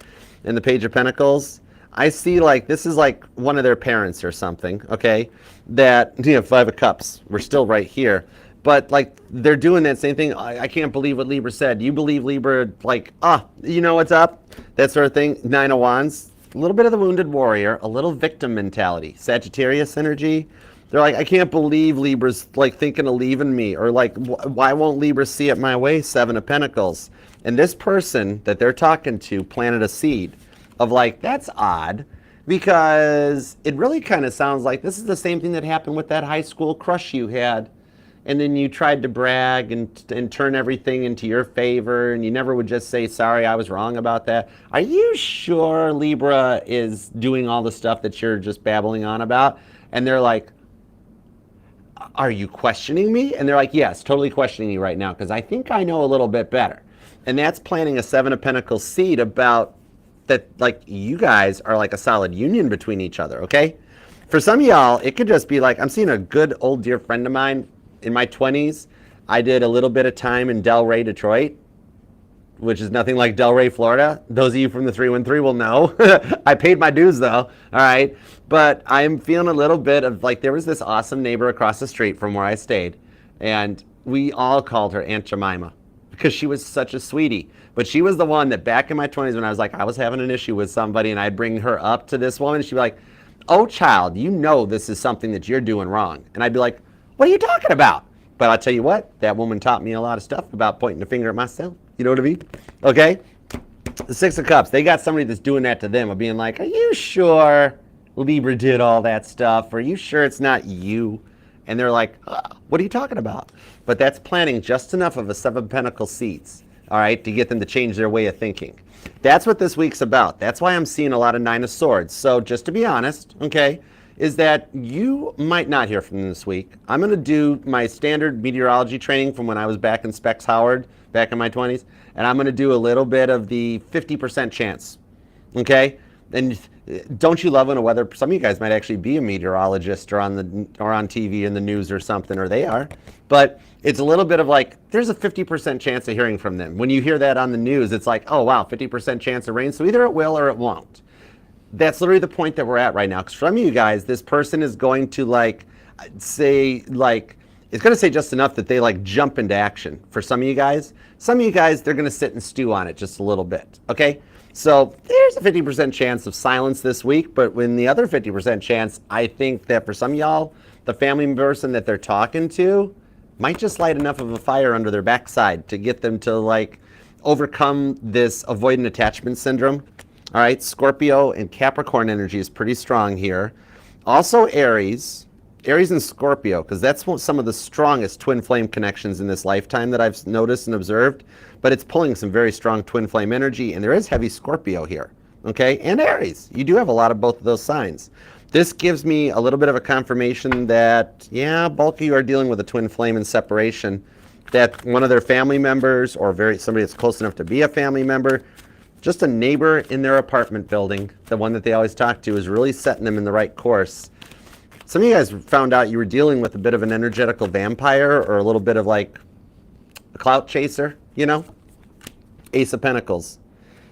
And the Page of Pentacles. I see like this is like one of their parents or something, okay? That, you know, Five of Cups, we're still right here. But like they're doing that same thing. I can't believe what Libra said. You believe Libra, like, you know what's up? That sort of thing. Nine of Wands, a little bit of the wounded warrior, a little victim mentality. Sagittarius energy. They're like, I can't believe Libra's like thinking of leaving me, or like, why won't Libra see it my way? Seven of Pentacles. And this person that they're talking to planted a seed of like, that's odd, because it really kind of sounds like this is the same thing that happened with that high school crush you had. And then you tried to brag and turn everything into your favor, and you never would just say, sorry, I was wrong about that. Are you sure Libra is doing all the stuff that you're just babbling on about? And they're like, are you questioning me? And they're like, yes, totally questioning you right now, because I think I know a little bit better. And that's planting a Seven of Pentacles seed about that, like, you guys are like a solid union between each other, okay? For some of y'all, it could just be like, I'm seeing a good old dear friend of mine in my 20s. I did a little bit of time in Delray, Detroit, which is nothing like Delray, Florida. Those of you from the 313 will know. I paid my dues though, all right? But I'm feeling a little bit of like, there was this awesome neighbor across the street from where I stayed, and we all called her Aunt Jemima, because she was such a sweetie. But she was the one that back in my 20s when I was like, I was having an issue with somebody and I'd bring her up to this woman. She'd be like, oh, child, you know this is something that you're doing wrong. And I'd be like, what are you talking about? But I'll tell you what, that woman taught me a lot of stuff about pointing the finger at myself. You know what I mean? Okay? The Six of Cups, they got somebody that's doing that to them of being like, are you sure Libra did all that stuff? Are you sure it's not you? And they're like, what are you talking about? But that's planting just enough of a Seven of Pentacles seeds, all right, to get them to change their way of thinking. That's what this week's about. That's why I'm seeing a lot of Nine of Swords. So just to be honest, okay, is that you might not hear from them this week. I'm going to do my standard meteorology training from when I was back in Specs Howard, back in my 20s, and I'm going to do a little bit of the 50% chance, okay? And don't you love when a weather, some of you guys might actually be a meteorologist or on TV in the news or something, or they are, but it's a little bit of like, there's a 50% chance of hearing from them. When you hear that on the news, it's like, oh wow, 50% chance of rain, so either it will or it won't. That's literally the point that we're at right now, because from you guys, this person is going to like, say like, it's going to say just enough that they like jump into action. For some of you guys, they're going to sit and stew on it just a little bit, okay? So there's a 50% chance of silence this week, but when the other 50% chance, I think that for some of y'all, the family person that they're talking to might just light enough of a fire under their backside to get them to like overcome this avoidant attachment syndrome. All right, Scorpio and Capricorn energy is pretty strong here. Also Aries and Scorpio, because that's some of the strongest twin flame connections in this lifetime that I've noticed and observed. But it's pulling some very strong twin flame energy, and there is heavy Scorpio here, okay? And Aries, you do have a lot of both of those signs. This gives me a little bit of a confirmation that, yeah, bulk of you are dealing with a twin flame and separation, that one of their family members or somebody that's close enough to be a family member, just a neighbor in their apartment building, the one that they always talk to, is really setting them in the right course. Some of you guys found out you were dealing with a bit of an energetical vampire or a little bit of like a clout chaser, you know? Ace of Pentacles.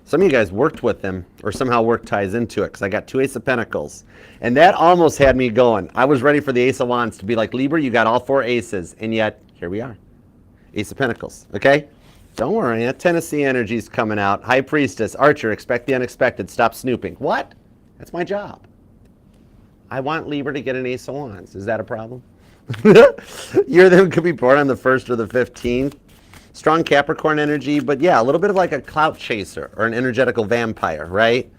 Some of you guys worked with them or somehow work ties into it, because I got two Ace of Pentacles. And that almost had me going. I was ready for the Ace of Wands to be like, Libra, you got all four aces. And yet, here we are. Ace of Pentacles, okay? Don't worry, that Tennessee energy's coming out. High Priestess, Archer, expect the unexpected. Stop snooping. What? That's my job. I want Libra to get an Ace of Wands. Is that a problem? You're them could be born on the 1st or the 15th. Strong Capricorn energy, but yeah, a little bit of like a clout chaser or an energetical vampire, right?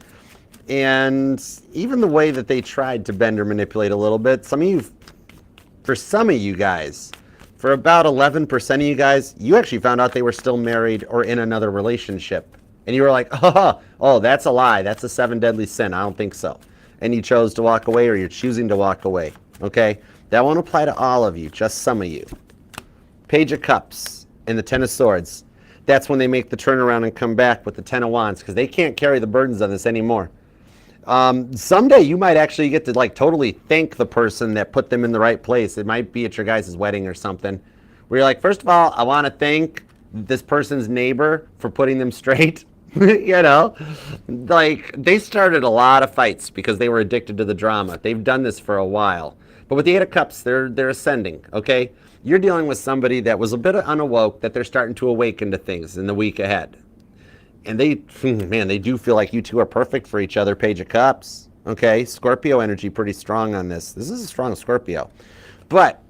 And even the way that they tried to bend or manipulate a little bit, for some of you guys, for about 11% of you guys, you actually found out they were still married or in another relationship. And you were like, oh, that's a lie. That's a 7 deadly sin. I don't think so. And you chose to walk away, or you're choosing to walk away, okay? That won't apply to all of you, just some of you. Page of Cups and the Ten of Swords. That's when they make the turnaround and come back with the Ten of Wands, because they can't carry the burdens of this anymore. Someday you might actually get to like totally thank the person that put them in the right place. It might be at your guys' wedding or something, where you're like, first of all, I want to thank this person's neighbor for putting them straight. You know, like they started a lot of fights because they were addicted to the drama. They've done this for a while. But with the Eight of Cups, they're ascending, okay? You're dealing with somebody that was a bit unawoke, that they're starting to awaken to things in the week ahead. And they do feel like you two are perfect for each other. Page of Cups, okay? Scorpio energy pretty strong on this. This is a strong Scorpio. But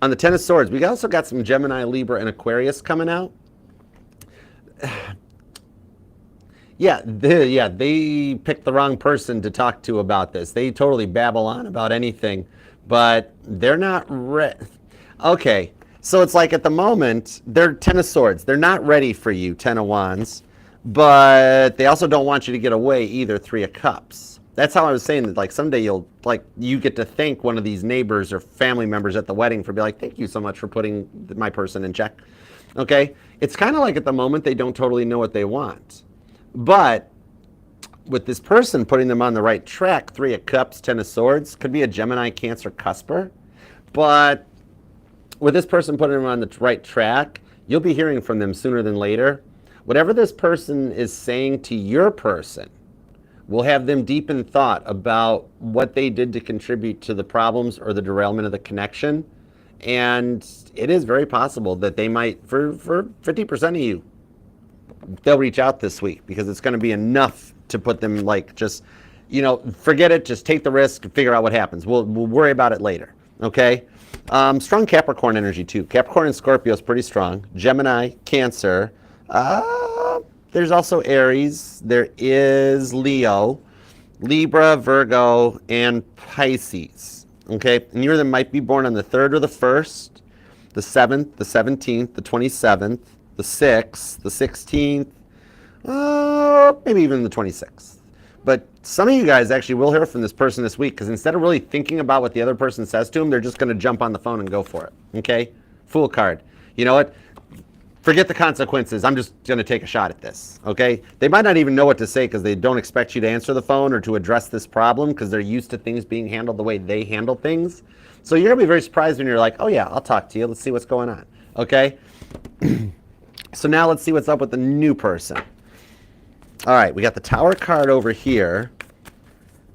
on the Ten of Swords, we also got some Gemini, Libra, and Aquarius coming out. They picked the wrong person to talk to about this. They totally babble on about anything, but they're not ready. Okay, so it's like at the moment, they're Ten of Swords. They're not ready for you, Ten of Wands, but they also don't want you to get away either, Three of Cups. That's how I was saying that, like, someday you get to thank one of these neighbors or family members at the wedding for being like, thank you so much for putting my person in check. Okay, it's kind of like at the moment they don't totally know what they want. But with this person putting them on the right track, Three of Cups, Ten of Swords, could be a Gemini, Cancer, Cusper. But with this person putting them on the right track, you'll be hearing from them sooner than later. Whatever this person is saying to your person will have them deep in thought about what they did to contribute to the problems or the derailment of the connection. And it is very possible that they might, for 50% of you, they'll reach out this week because it's going to be enough to put them like just, forget it. Just take the risk and figure out what happens. We'll worry about it later. Okay. Strong Capricorn energy too. Capricorn and Scorpio is pretty strong. Gemini, Cancer. There's also Aries. There is Leo, Libra, Virgo, and Pisces. Okay. And you either might be born on the 3rd or the 1st, the 7th, the 17th, the 27th, the 6th, the 16th, maybe even the 26th. But some of you guys actually will hear from this person this week because instead of really thinking about what the other person says to them, they're just going to jump on the phone and go for it. Okay? Fool card. You know what? Forget the consequences. I'm just going to take a shot at this. Okay? They might not even know what to say because they don't expect you to answer the phone or to address this problem because they're used to things being handled the way they handle things. So you're going to be very surprised when you're like, oh yeah, I'll talk to you. Let's see what's going on. Okay? So now let's see what's up with the new person. All right, we got the Tower card over here.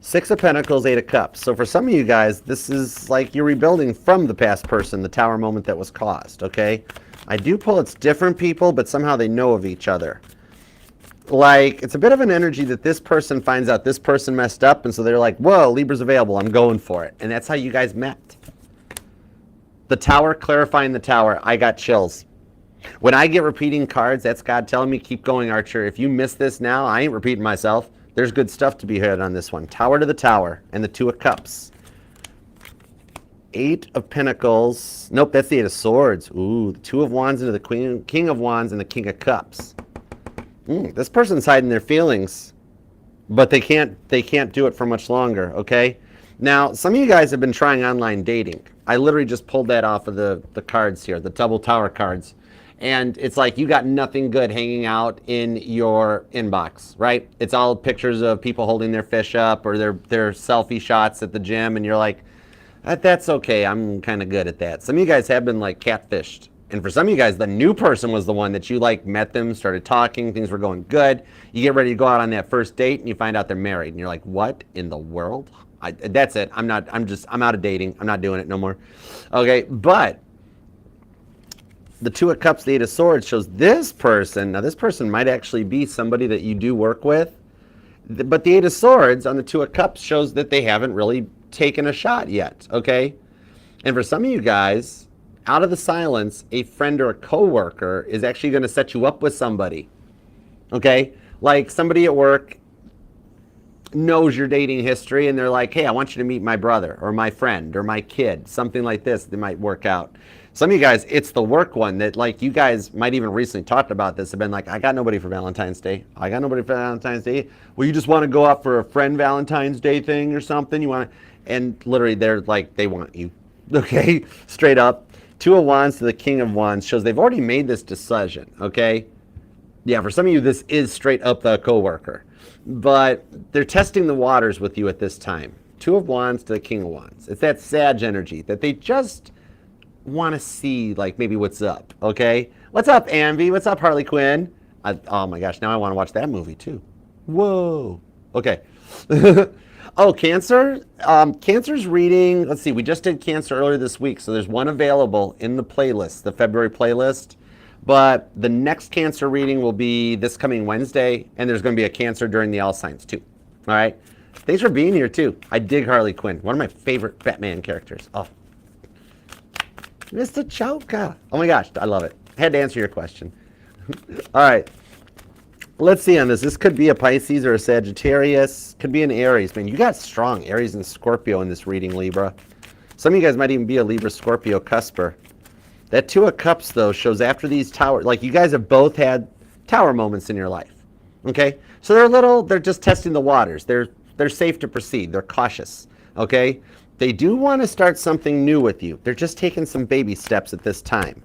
6 of Pentacles, 8 of Cups. So for some of you guys, this is like you're rebuilding from the past person, the Tower moment that was caused, okay? I do pull it's different people, but somehow they know of each other. Like, it's a bit of an energy that this person finds out this person messed up, and so they're like, whoa, Libra's available, I'm going for it. And that's how you guys met. The Tower, clarifying the Tower. I got chills. When I get repeating cards, that's God telling me, keep going, Archer. If you miss this now, I ain't repeating myself. There's good stuff to be heard on this one. Tower to the Tower and the 2 of Cups. 8 of Pentacles. Nope, that's the 8 of Swords. Ooh, the 2 of Wands into the King of Wands and the King of Cups. This person's hiding their feelings, but they can't do it for much longer, okay? Now, some of you guys have been trying online dating. I literally just pulled that off of the cards here, the double Tower cards. And it's like you got nothing good hanging out in your inbox, right? It's all pictures of people holding their fish up or their selfie shots at the gym. And you're like, that's okay. I'm kind of good at that. Some of you guys have been like catfished. And for some of you guys, the new person was the one that you like met them, started talking, things were going good. You get ready to go out on that first date and you find out they're married. And you're like, what in the world? That's it. I'm out of dating. I'm not doing it no more. Okay, but the 2 of Cups, the 8 of Swords shows this person. Now, this person might actually be somebody that you do work with. But the 8 of Swords on the 2 of Cups shows that they haven't really taken a shot yet, okay? And for some of you guys, out of the silence, a friend or a coworker is actually going to set you up with somebody, okay? Like somebody at work knows your dating history and they're like, hey, I want you to meet my brother or my friend or my kid, something like this. They might work out. Some of you guys, it's the work one that like you guys might even recently talked about this, have been like, I got nobody for Valentine's Day. I got nobody for Valentine's Day. Well, you just want to go out for a friend Valentine's Day thing or something? You want to, and literally they're like, they want you, okay? Straight up. 2 of Wands to the King of Wands shows they've already made this decision, okay? Yeah, for some of you, this is straight up the coworker. But they're testing the waters with you at this time. 2 of Wands to the King of Wands. It's that Sag energy that they just want to see, like, maybe what's up, okay? What's up, Ambi? What's up, Harley Quinn? Oh, my gosh, now I want to watch that movie, too. Whoa. Okay. Oh, Cancer? Cancer's reading, let's see, we just did Cancer earlier this week, so there's one available in the playlist, the February playlist. But the next Cancer reading will be this coming Wednesday, and there's going to be a Cancer during the All Signs, too. All right? Thanks for being here, too. I dig Harley Quinn, one of my favorite Batman characters. Oh. Mr. Choka. Oh, my gosh, I love it. I had to answer your question. All right. Let's see on this. This could be a Pisces or a Sagittarius. Could be an Aries. Man, you got strong Aries and Scorpio in this reading, Libra. Some of you guys might even be a Libra-Scorpio cusper. That 2 of Cups, though, shows after these tower, like you guys have both had tower moments in your life. Okay? So they're just testing the waters. They're safe to proceed. They're cautious. Okay? They do want to start something new with you. They're just taking some baby steps at this time.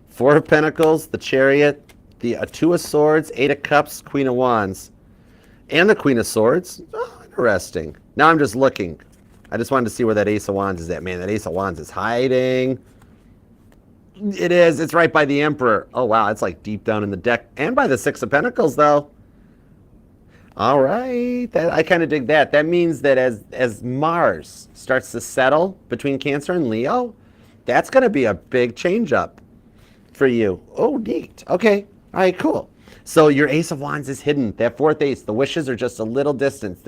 4 of Pentacles, the Chariot, the 2 of Swords, 8 of Cups, Queen of Wands, and the Queen of Swords. Oh, interesting. Now I'm just looking. I just wanted to see where that Ace of Wands is at. Man, that Ace of Wands is hiding. It is. It's right by the Emperor. Oh, wow. It's like deep down in the deck. And by the 6 of Pentacles, though. All right. I kind of dig that. That means that as Mars starts to settle between Cancer and Leo, That's going to be a big change up for you. Oh, neat. Okay. All right, cool. So your Ace of Wands is hidden. That fourth ace, the wishes are just a little distance.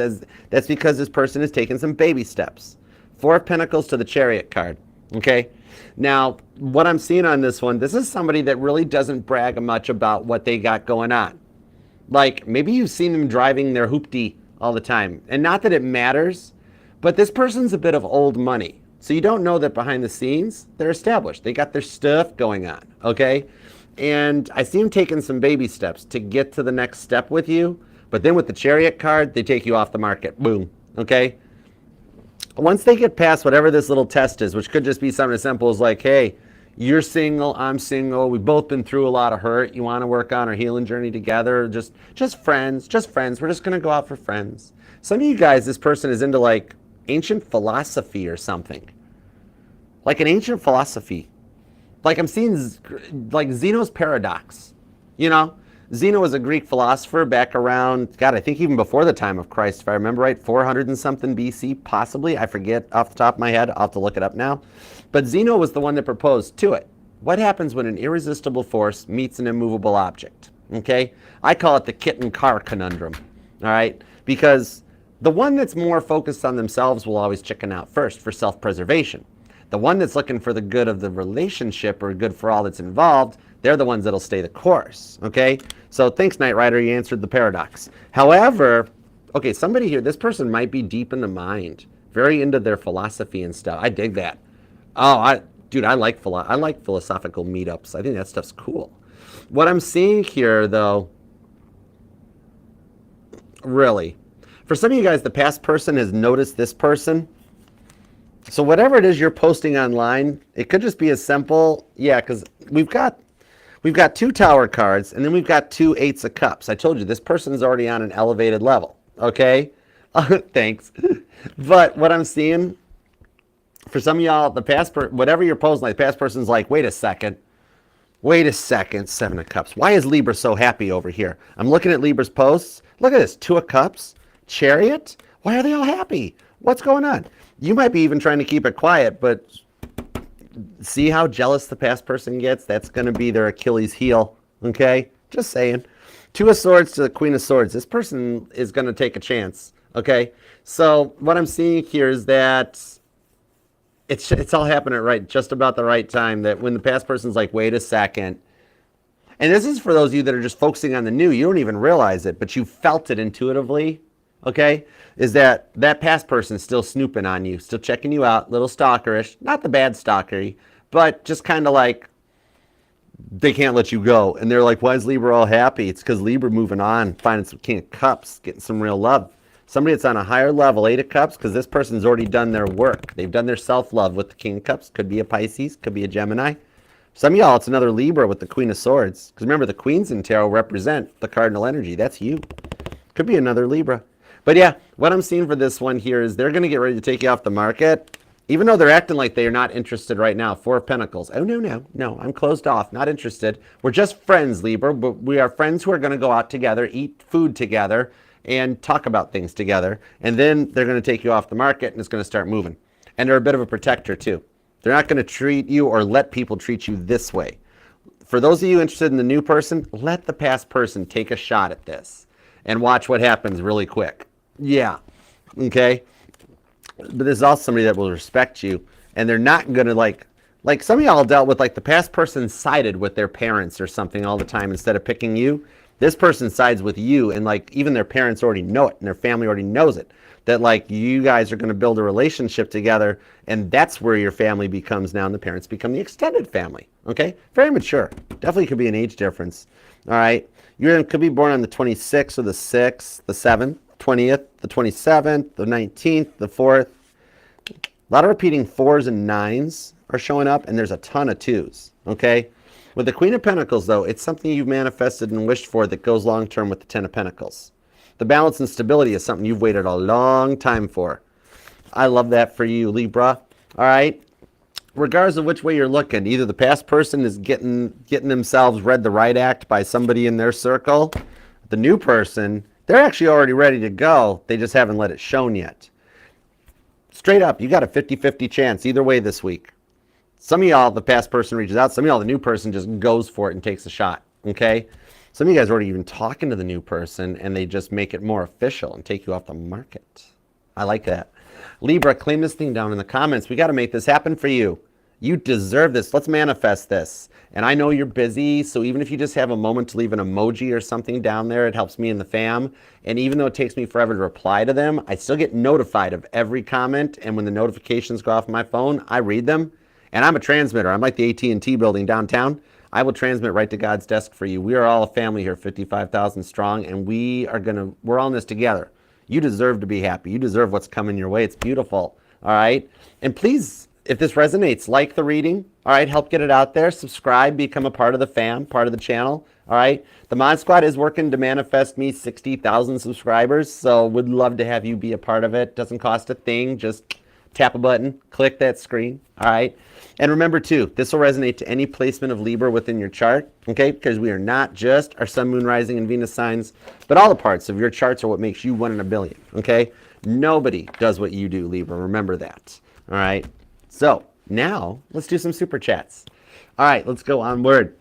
That's because this person is taking some baby steps. Four of Pentacles to the Chariot card. Okay. Now, what I'm seeing on this one, this is somebody that really doesn't brag much about what they got going on. Like, maybe you've seen them driving their hoopty all the time. And not that it matters, but this person's a bit of old money. So you don't know that behind the scenes, they're established. They got their stuff going on, okay? And I see them taking some baby steps to get to the next step with you. But then with the Chariot card, they take you off the market. Boom, okay? Once they get past whatever this little test is, which could just be something as simple as like, hey, you're single, I'm single, we've both been through a lot of hurt, you want to work on our healing journey together, just friends, we're just going to go out for friends. Some of you guys, this person is into like ancient philosophy or something. Like an ancient philosophy. Like I'm seeing like Zeno's paradox, you know? Zeno was a Greek philosopher back around, God, I think even before the time of Christ, if I remember right, 400 and something BC, possibly. I forget off the top of my head. I'll have to look it up now. But Zeno was the one that proposed to it. What happens when an irresistible force meets an immovable object? Okay? I call it the kitten car conundrum. All right? Because the one that's more focused on themselves will always chicken out first for self-preservation. The one that's looking for the good of the relationship or good for all that's involved, they're the ones that'll stay the course, okay? So thanks, Knight Rider, you answered the paradox. However, okay, somebody here, this person might be deep in the mind, very into their philosophy and stuff. I dig that. Oh, dude, I like philosophical meetups. I think that stuff's cool. What I'm seeing here, though, really, for some of you guys, the past person has noticed this person. So whatever it is you're posting online, it could just be as simple, yeah, because we've got two Tower cards, and then we've got two Eights of Cups. I told you, this person's already on an elevated level, okay? Thanks. But what I'm seeing, for some of y'all, whatever you're posting, like the past person's like, wait a second, Seven of Cups. Why is Libra so happy over here? I'm looking at Libra's posts. Look at this, Two of Cups, Chariot. Why are they all happy? What's going on? You might be even trying to keep it quiet, but see how jealous the past person gets? That's going to be their Achilles heel, okay? Just saying. Two of Swords to the Queen of Swords. This person is going to take a chance, okay? So what I'm seeing here is that it's all happening at just about the right time, that when the past person's like, wait a second. And this is for those of you that are just focusing on the new. You don't even realize it, but you felt it intuitively, okay? Is that past person still snooping on you, still checking you out, little stalkerish, not the bad stalkery, but just kind of like they can't let you go. And they're like, why is Libra all happy? It's because Libra moving on, finding some King of Cups, getting some real love. Somebody that's on a higher level, Eight of Cups, because this person's already done their work. They've done their self-love with the King of Cups. Could be a Pisces, could be a Gemini. Some of y'all, it's another Libra with the Queen of Swords. Because remember, the Queens in Tarot represent the cardinal energy. That's you. Could be another Libra. But yeah, what I'm seeing for this one here is they're going to get ready to take you off the market, even though they're acting like they are not interested right now. Four of Pentacles. Oh, no, I'm closed off, not interested. We're just friends, Libra, but we are friends who are going to go out together, eat food together, and talk about things together. And then they're going to take you off the market, and it's going to start moving. And they're a bit of a protector, too. They're not going to treat you or let people treat you this way. For those of you interested in the new person, let the past person take a shot at this and watch what happens really quick. Yeah, okay? But this is also somebody that will respect you, and they're not going to like some of y'all dealt with like the past person sided with their parents or something all the time instead of picking you. This person sides with you, and like even their parents already know it, and their family already knows it, that like you guys are going to build a relationship together, and that's where your family becomes now, and the parents become the extended family, okay? Very mature. Definitely could be an age difference, all right? You could be born on the 26th or the 6th, the 7th, 20th, the 27th, the 19th, the 4th. A lot of repeating 4s and 9s are showing up, and there's a ton of 2s, okay? With the Queen of Pentacles, though, it's something you've manifested and wished for that goes long-term with the 10 of Pentacles. The balance and stability is something you've waited a long time for. I love that for you, Libra, all right? Regardless of which way you're looking, either the past person is getting themselves read the right act by somebody in their circle. The new person, they're actually already ready to go. They just haven't let it shown yet. Straight up, you got a 50-50 chance either way this week. Some of y'all, the past person reaches out. Some of y'all, the new person just goes for it and takes a shot, okay? Some of you guys are already even talking to the new person, and they just make it more official and take you off the market. I like that. Libra, claim this thing down in the comments. We got to make this happen for you. You deserve this. Let's manifest this. And I know you're busy, so even if you just have a moment to leave an emoji or something down there, it helps me and the fam. And even though it takes me forever to reply to them, I still get notified of every comment. And when the notifications go off my phone, I read them. And I'm a transmitter. I'm like the AT&T building downtown. I will transmit right to God's desk for you. We are all a family here, 55,000 strong, and we're all in this together. You deserve to be happy. You deserve what's coming your way. It's beautiful. All right. And please, if this resonates, like the reading. All right. Help get it out there. Subscribe. Become a part of the fam, part of the channel. All right. The Mod Squad is working to manifest me 60,000 subscribers. So would love to have you be a part of it. Doesn't cost a thing. Just tap a button, click that screen. All right. And remember too, this will resonate to any placement of Libra within your chart. Okay. Because we are not just our sun, moon, rising, and Venus signs, but all the parts of your charts are what makes you 1 in a billion. Okay. Nobody does what you do, Libra. Remember that. All right. So now let's do some super chats. All right. Let's go onward.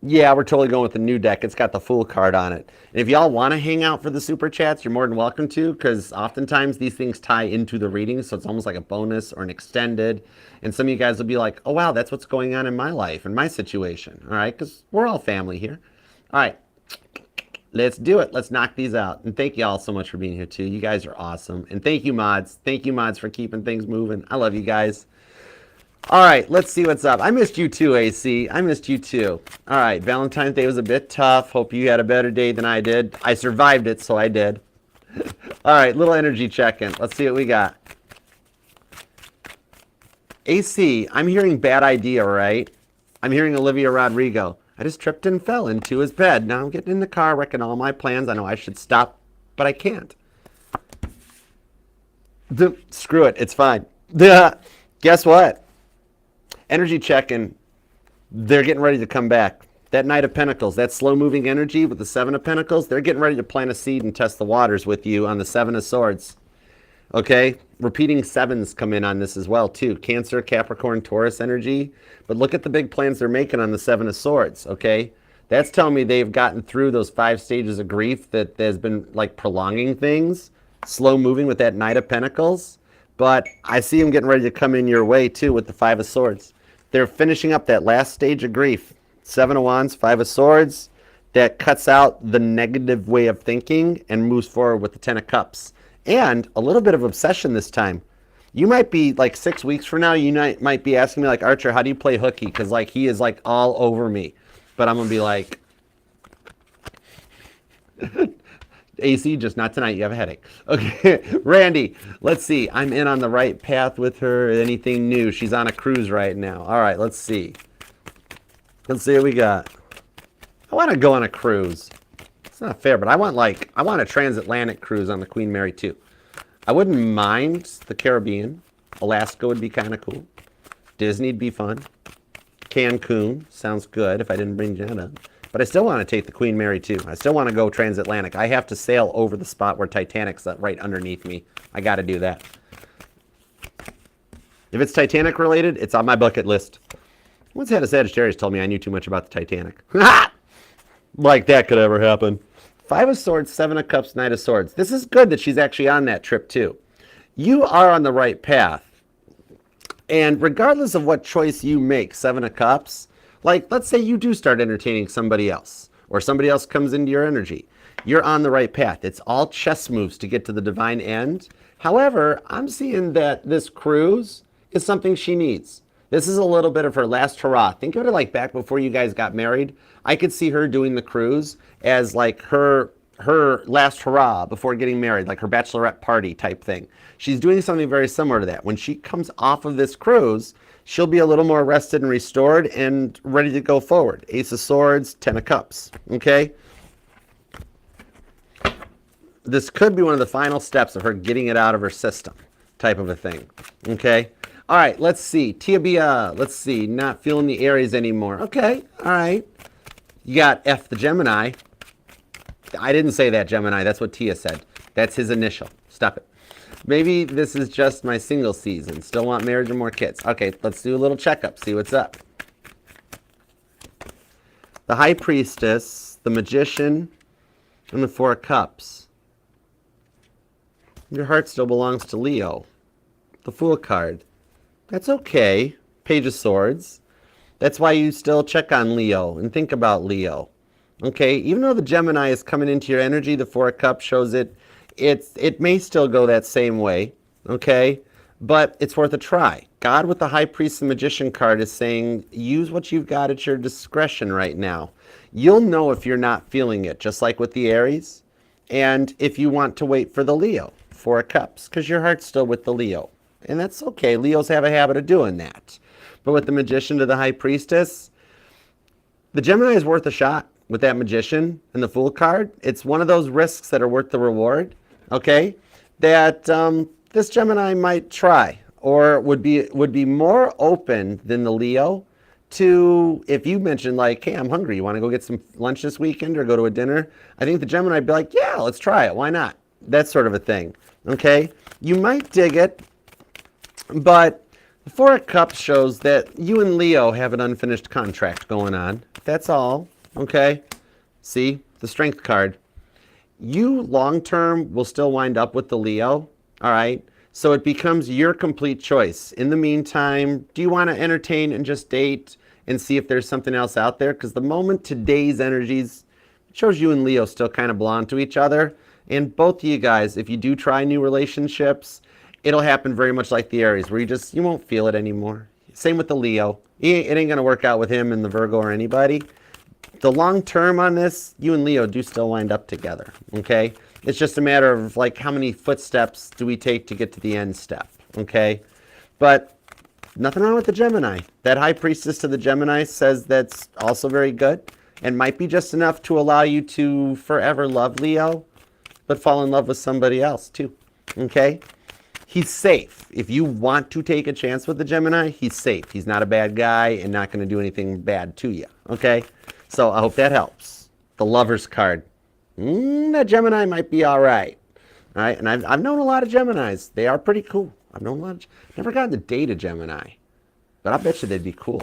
Yeah, we're totally going with the new deck. It's got the Fool card on it. And if y'all want to hang out for the super chats, you're more than welcome to, because oftentimes these things tie into the reading, so it's almost like a bonus or an extended. And some of you guys will be like, oh, wow, that's what's going on in my life, in my situation. All right, because we're all family here. All right, let's do it. Let's knock these out. And thank you all so much for being here, too. You guys are awesome. And thank you, mods. Thank you, mods, for keeping things moving. I love you guys. All right, let's see what's up. I missed you too, AC. I missed you too. All right, Valentine's Day was a bit tough. Hope you had a better day than I did. I survived it, so I did. All right, little energy check-in. Let's see what we got. AC, I'm hearing bad idea, right? I'm hearing Olivia Rodrigo. I just tripped and fell into his bed. Now I'm getting in the car, wrecking all my plans. I know I should stop, but I can't. Screw it, it's fine. Guess what? Energy check-in, they're getting ready to come back. That Knight of Pentacles, that slow-moving energy with the Seven of Pentacles, they're getting ready to plant a seed and test the waters with you on the Seven of Swords. Okay? Repeating sevens come in on this as well, too. Cancer, Capricorn, Taurus energy. But look at the big plans they're making on the Seven of Swords, okay? That's telling me they've gotten through those 5 stages of grief that has been, like, prolonging things. Slow-moving with that Knight of Pentacles. But I see them getting ready to come in your way, too, with the Five of Swords. They're finishing up that last stage of grief. 7 of Wands, 5 of Swords. That cuts out the negative way of thinking and moves forward with the 10 of Cups. And a little bit of obsession this time. You might be, like, 6 weeks from now, you might be asking me, like, Archer, how do you play hooky? Because, like, he is, like, all over me. But I'm going to be like... AC, just not tonight. You have a headache. Okay, Randy, let's see. I'm in on the right path with her. Anything new? She's on a cruise right now. All right, let's see. Let's see what we got. I want to go on a cruise. It's not fair, but I want a transatlantic cruise on the Queen Mary 2. I wouldn't mind the Caribbean. Alaska would be kind of cool. Disney'd be fun. Cancun sounds good if I didn't bring Jenna. But I still want to take the Queen Mary too. I still want to go transatlantic. I have to sail over the spot where Titanic's right underneath me. I got to do that. If it's Titanic related, it's on my bucket list. Once had a Sagittarius told me I knew too much about the Titanic. Like that could ever happen. 5 of Swords, 7 of Cups, Knight of Swords. This is good that she's actually on that trip too. You are on the right path. And regardless of what choice you make, 7 of Cups, like, let's say you do start entertaining somebody else, or somebody else comes into your energy. You're on the right path. It's all chess moves to get to the divine end. However, I'm seeing that this cruise is something she needs. This is a little bit of her last hurrah. Think of it like back before you guys got married. I could see her doing the cruise as like her last hurrah before getting married, like her bachelorette party type thing. She's doing something very similar to that. When she comes off of this cruise, she'll be a little more rested and restored and ready to go forward. Ace of Swords, 10 of Cups, okay? This could be one of the final steps of her getting it out of her system type of a thing, okay? All right, let's see. Tia Bia, let's see. Not feeling the Aries anymore. Okay, all right. You got F the Gemini. I didn't say that, Gemini. That's what Tia said. That's his initial. Stop it. Maybe this is just my single season. Still want marriage and more kids. Okay, let's do a little checkup. See what's up. The High Priestess, the Magician, and the Four of Cups. Your heart still belongs to Leo. The Fool card. That's okay. Page of Swords. That's why you still check on Leo and think about Leo. Okay, even though the Gemini is coming into your energy, the Four of Cups shows it may still go that same way, okay? But it's worth a try. God with the High Priest and Magician card is saying, use what you've got at your discretion right now. You'll know if you're not feeling it, just like with the Aries. And if you want to wait for the Leo, Four of Cups, because your heart's still with the Leo. And that's okay. Leos have a habit of doing that. But with the Magician to the High Priestess, the Gemini is worth a shot with that Magician and the Fool card. It's one of those risks that are worth the reward, okay? That this Gemini might try, or would be more open than the Leo to, if you mentioned like, hey, I'm hungry, you want to go get some lunch this weekend or go to a dinner? I think the Gemini would be like, yeah, let's try it. Why not? That sort of a thing, okay? You might dig it, but the Four of Cups shows that you and Leo have an unfinished contract going on. That's all, okay? See, the Strength card. You long-term will still wind up with the Leo, all right? So it becomes your complete choice. In the meantime, do you want to entertain and just date and see if there's something else out there? Because the moment today's energies shows you and Leo still kind of belong to each other. And both of you guys, if you do try new relationships, it'll happen very much like the Aries, where you won't feel it anymore. Same with the Leo. It ain't going to work out with him and the Virgo or anybody. The long term on this, you and Leo do still wind up together, okay? It's just a matter of like how many footsteps do we take to get to the end step, okay? But nothing wrong with the Gemini. That High Priestess to the Gemini says that's also very good and might be just enough to allow you to forever love Leo, but fall in love with somebody else too, okay? He's safe. If you want to take a chance with the Gemini, he's safe. He's not a bad guy and not going to do anything bad to you, okay? So I hope that helps. The Lover's card. That Gemini might be all right. All right, and I've known a lot of Geminis. They are pretty cool. I've known a lot of, never gotten to date a Gemini, but I bet you they'd be cool.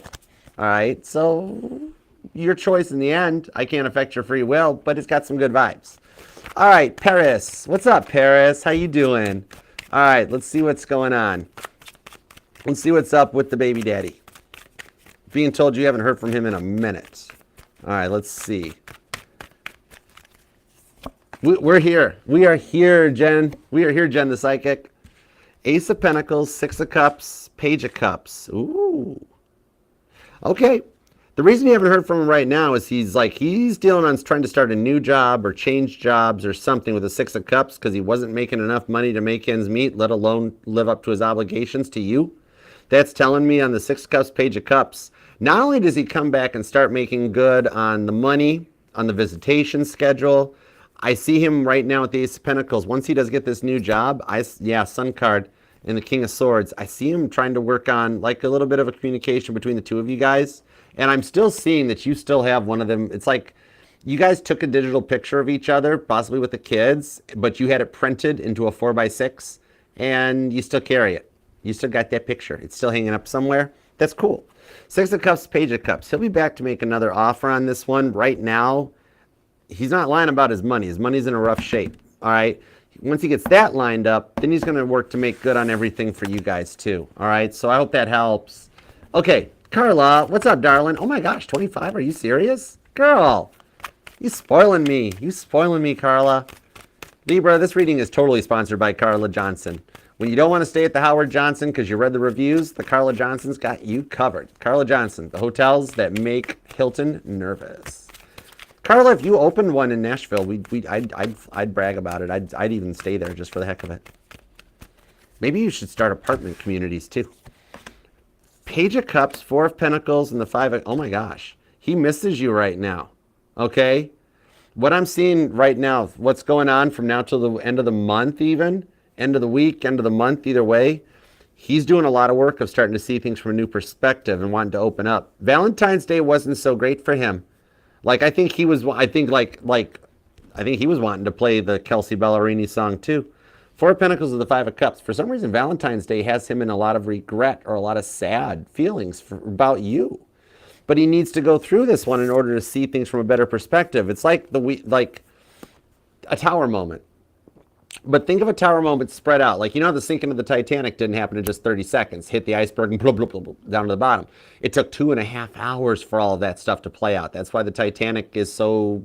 All right, so your choice in the end. I can't affect your free will, but it's got some good vibes. All right, Paris. What's up, Paris? How you doing? All right, let's see what's going on. Let's see what's up with the baby daddy. Being told you haven't heard from him in a minute. All right, let's see. We're here. We are here, Jen. We are here, Jen the Psychic. Ace of Pentacles, Six of Cups, Page of Cups. Ooh. Okay. The reason you haven't heard from him right now is he's dealing on trying to start a new job or change jobs or something with the Six of Cups because he wasn't making enough money to make ends meet, let alone live up to his obligations to you. That's telling me on the Six of Cups, Page of Cups, not only does he come back and start making good on the money, on the visitation schedule, I see him right now with the Ace of Pentacles. Once he does get this new job, Sun card and the King of Swords, I see him trying to work on like a little bit of a communication between the two of you guys. And I'm still seeing that you still have one of them. It's like you guys took a digital picture of each other, possibly with the kids, but you had it printed into a 4x6 and you still carry it. You still got that picture. It's still hanging up somewhere. That's cool. Six of Cups, Page of Cups. He'll be back to make another offer on this one. Right now, he's not lying about his money. His money's in a rough shape. All right. Once he gets that lined up, then he's going to work to make good on everything for you guys too. All right. So I hope that helps. Okay. Carla, what's up, darling? Oh my gosh, 25? Are you serious? Girl, you spoiling me. You spoiling me, Carla. Libra, this reading is totally sponsored by Carla Johnson. When you don't want to stay at the Howard Johnson because you read the reviews, the Carla Johnson's got you covered. Carla Johnson, the hotels that make Hilton nervous. Carla, if you opened one in Nashville, I'd brag about it. I'd even stay there just for the heck of it. Maybe you should start apartment communities too. Page of Cups, Four of Pentacles, and the Five of... Oh my gosh. He misses you right now. Okay? What I'm seeing right now, what's going on from now till the end of the month even, end of the week, end of the month, either way, he's doing a lot of work of starting to see things from a new perspective and wanting to open up. Valentine's Day wasn't so great for him. Like, I think he was wanting to play the Kelsey Ballerini song too. Four of Pentacles is the Five of Cups. For some reason, Valentine's Day has him in a lot of regret or a lot of sad feelings about you. But he needs to go through this one in order to see things from a better perspective. It's like a tower moment. But think of a tower moment spread out. Like, you know, the sinking of the Titanic didn't happen in just 30 seconds. Hit the iceberg and blah, blah, blah, blah, down to the bottom. It took 2.5 hours for all of that stuff to play out. That's why the Titanic is so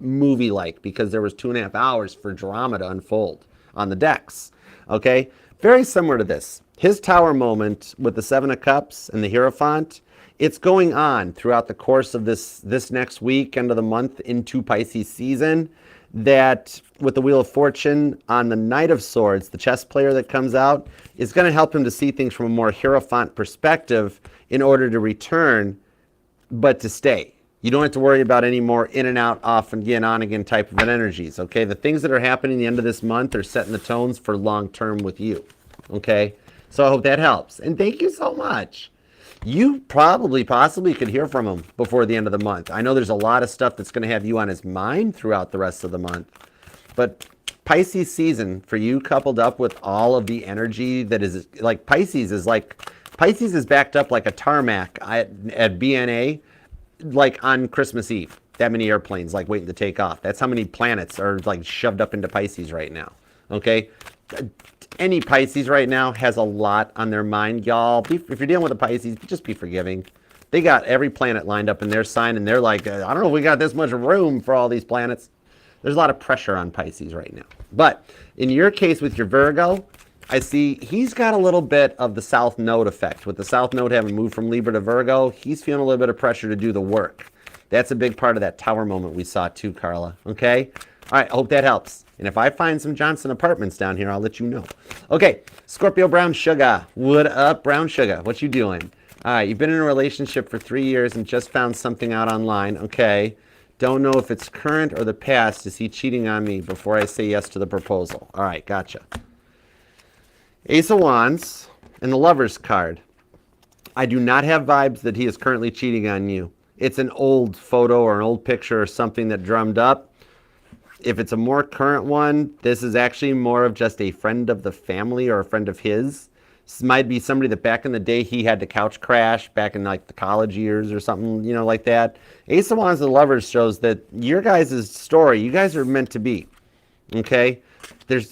movie-like, because there was 2.5 hours for drama to unfold on the decks. Okay? Very similar to this. His tower moment with the Seven of Cups and the Hierophant, it's going on throughout the course of this next week, end of the month, into Pisces season. That with the Wheel of Fortune on the Knight of Swords, the chess player that comes out, is going to help him to see things from a more Hierophant perspective in order to return, but to stay. You don't have to worry about any more in and out, off and again, on again type of energies, okay? The things that are happening at the end of this month are setting the tones for long term with you, okay? So I hope that helps. And thank you so much. You possibly could hear from him before the end of the month. I know there's a lot of stuff that's going to have you on his mind throughout the rest of the month. But Pisces season for you, coupled up with all of the energy that is like Pisces is backed up like a tarmac at BNA, like on Christmas Eve. That many airplanes like waiting to take off. That's how many planets are like shoved up into Pisces right now. Okay? Any Pisces right now has a lot on their mind, y'all. If you're dealing with a Pisces, just be forgiving. They got every planet lined up in their sign, and they're like, I don't know if we got this much room for all these planets. There's a lot of pressure on Pisces right now. But in your case with your Virgo, I see he's got a little bit of the South Node effect. With the South Node having moved from Libra to Virgo, he's feeling a little bit of pressure to do the work. That's a big part of that tower moment we saw too, Carla. Okay? All right, I hope that helps. And if I find some Johnson apartments down here, I'll let you know. Okay, Scorpio Brown Sugar. What up, Brown Sugar? What you doing? All right, you've been in a relationship for 3 years and just found something out online. Okay. Don't know if it's current or the past. Is he cheating on me before I say yes to the proposal? All right, gotcha. Ace of Wands and the Lover's card. I do not have vibes that he is currently cheating on you. It's an old photo or an old picture or something that drummed up. If it's a more current one, this is actually more of just a friend of the family or a friend of his. This might be somebody that back in the day he had to couch crash back in like the college years or something, you know, like that. Ace of Wands and Lovers shows that your guys' story, you guys are meant to be, okay?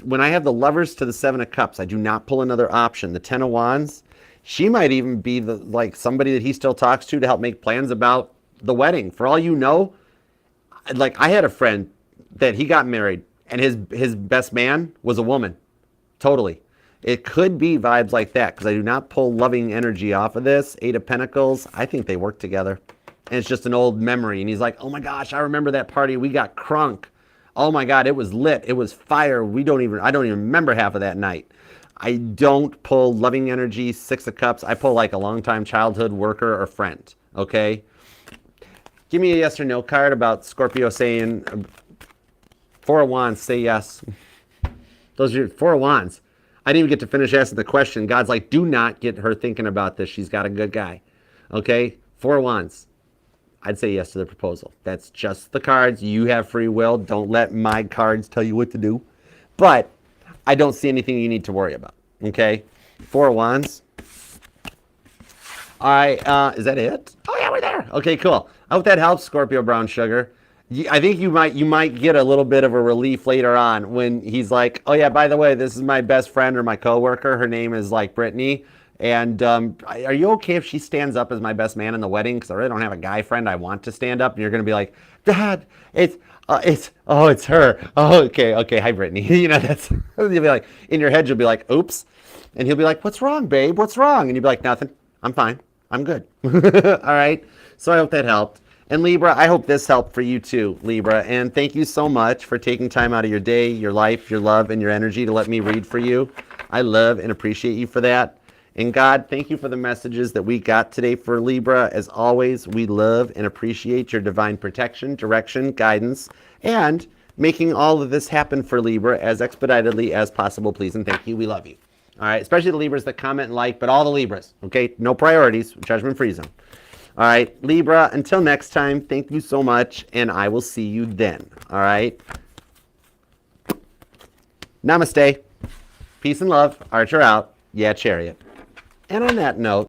When I have the Lovers to the Seven of Cups, I do not pull another option. The Ten of Wands, she might even be like somebody that he still talks to help make plans about the wedding. For all you know, like I had a friend that he got married and his best man was a woman. Totally. It could be vibes like that because I do not pull loving energy off of this. Eight of Pentacles, I think they work together. And it's just an old memory. And he's like, oh my gosh, I remember that party. We got crunk. Oh my God, it was lit. It was fire. I don't even remember half of that night. I don't pull loving energy, Six of Cups. I pull like a longtime childhood worker or friend. Okay? Give me a yes or no card about Scorpio saying... Four of Wands, say yes. Those are your Four of Wands. I didn't even get to finish asking the question. God's like, do not get her thinking about this. She's got a good guy. Okay? Four of Wands. I'd say yes to the proposal. That's just the cards. You have free will. Don't let my cards tell you what to do. But I don't see anything you need to worry about. Okay? Four of Wands. All right. Is that it? Oh, yeah, we're there. Okay, cool. I hope that helps, Scorpio Brown Sugar. I think you might get a little bit of a relief later on when he's like, oh yeah, by the way, this is my best friend or my coworker. Her name is like Brittany. And are you okay if she stands up as my best man in the wedding? Because I really don't have a guy friend I want to stand up. And you're going to be like, Dad, it's her. Oh, okay. Hi, Brittany. You know, you'll be like, in your head, you'll be like, oops. And he'll be like, what's wrong, babe? What's wrong? And you'll be like, nothing. I'm fine. I'm good. All right. So I hope that helped. And Libra, I hope this helped for you too, Libra. And thank you so much for taking time out of your day, your life, your love, and your energy to let me read for you. I love and appreciate you for that. And God, thank you for the messages that we got today for Libra. As always, we love and appreciate your divine protection, direction, guidance, and making all of this happen for Libra as expeditedly as possible, please. And thank you. We love you. All right. Especially the Libras that comment and like, but all the Libras. Okay. No priorities. Judgment-free zone. All right, Libra, until next time, thank you so much, and I will see you then. All right? Namaste. Peace and love. Archer out. Yeah, Chariot. And on that note,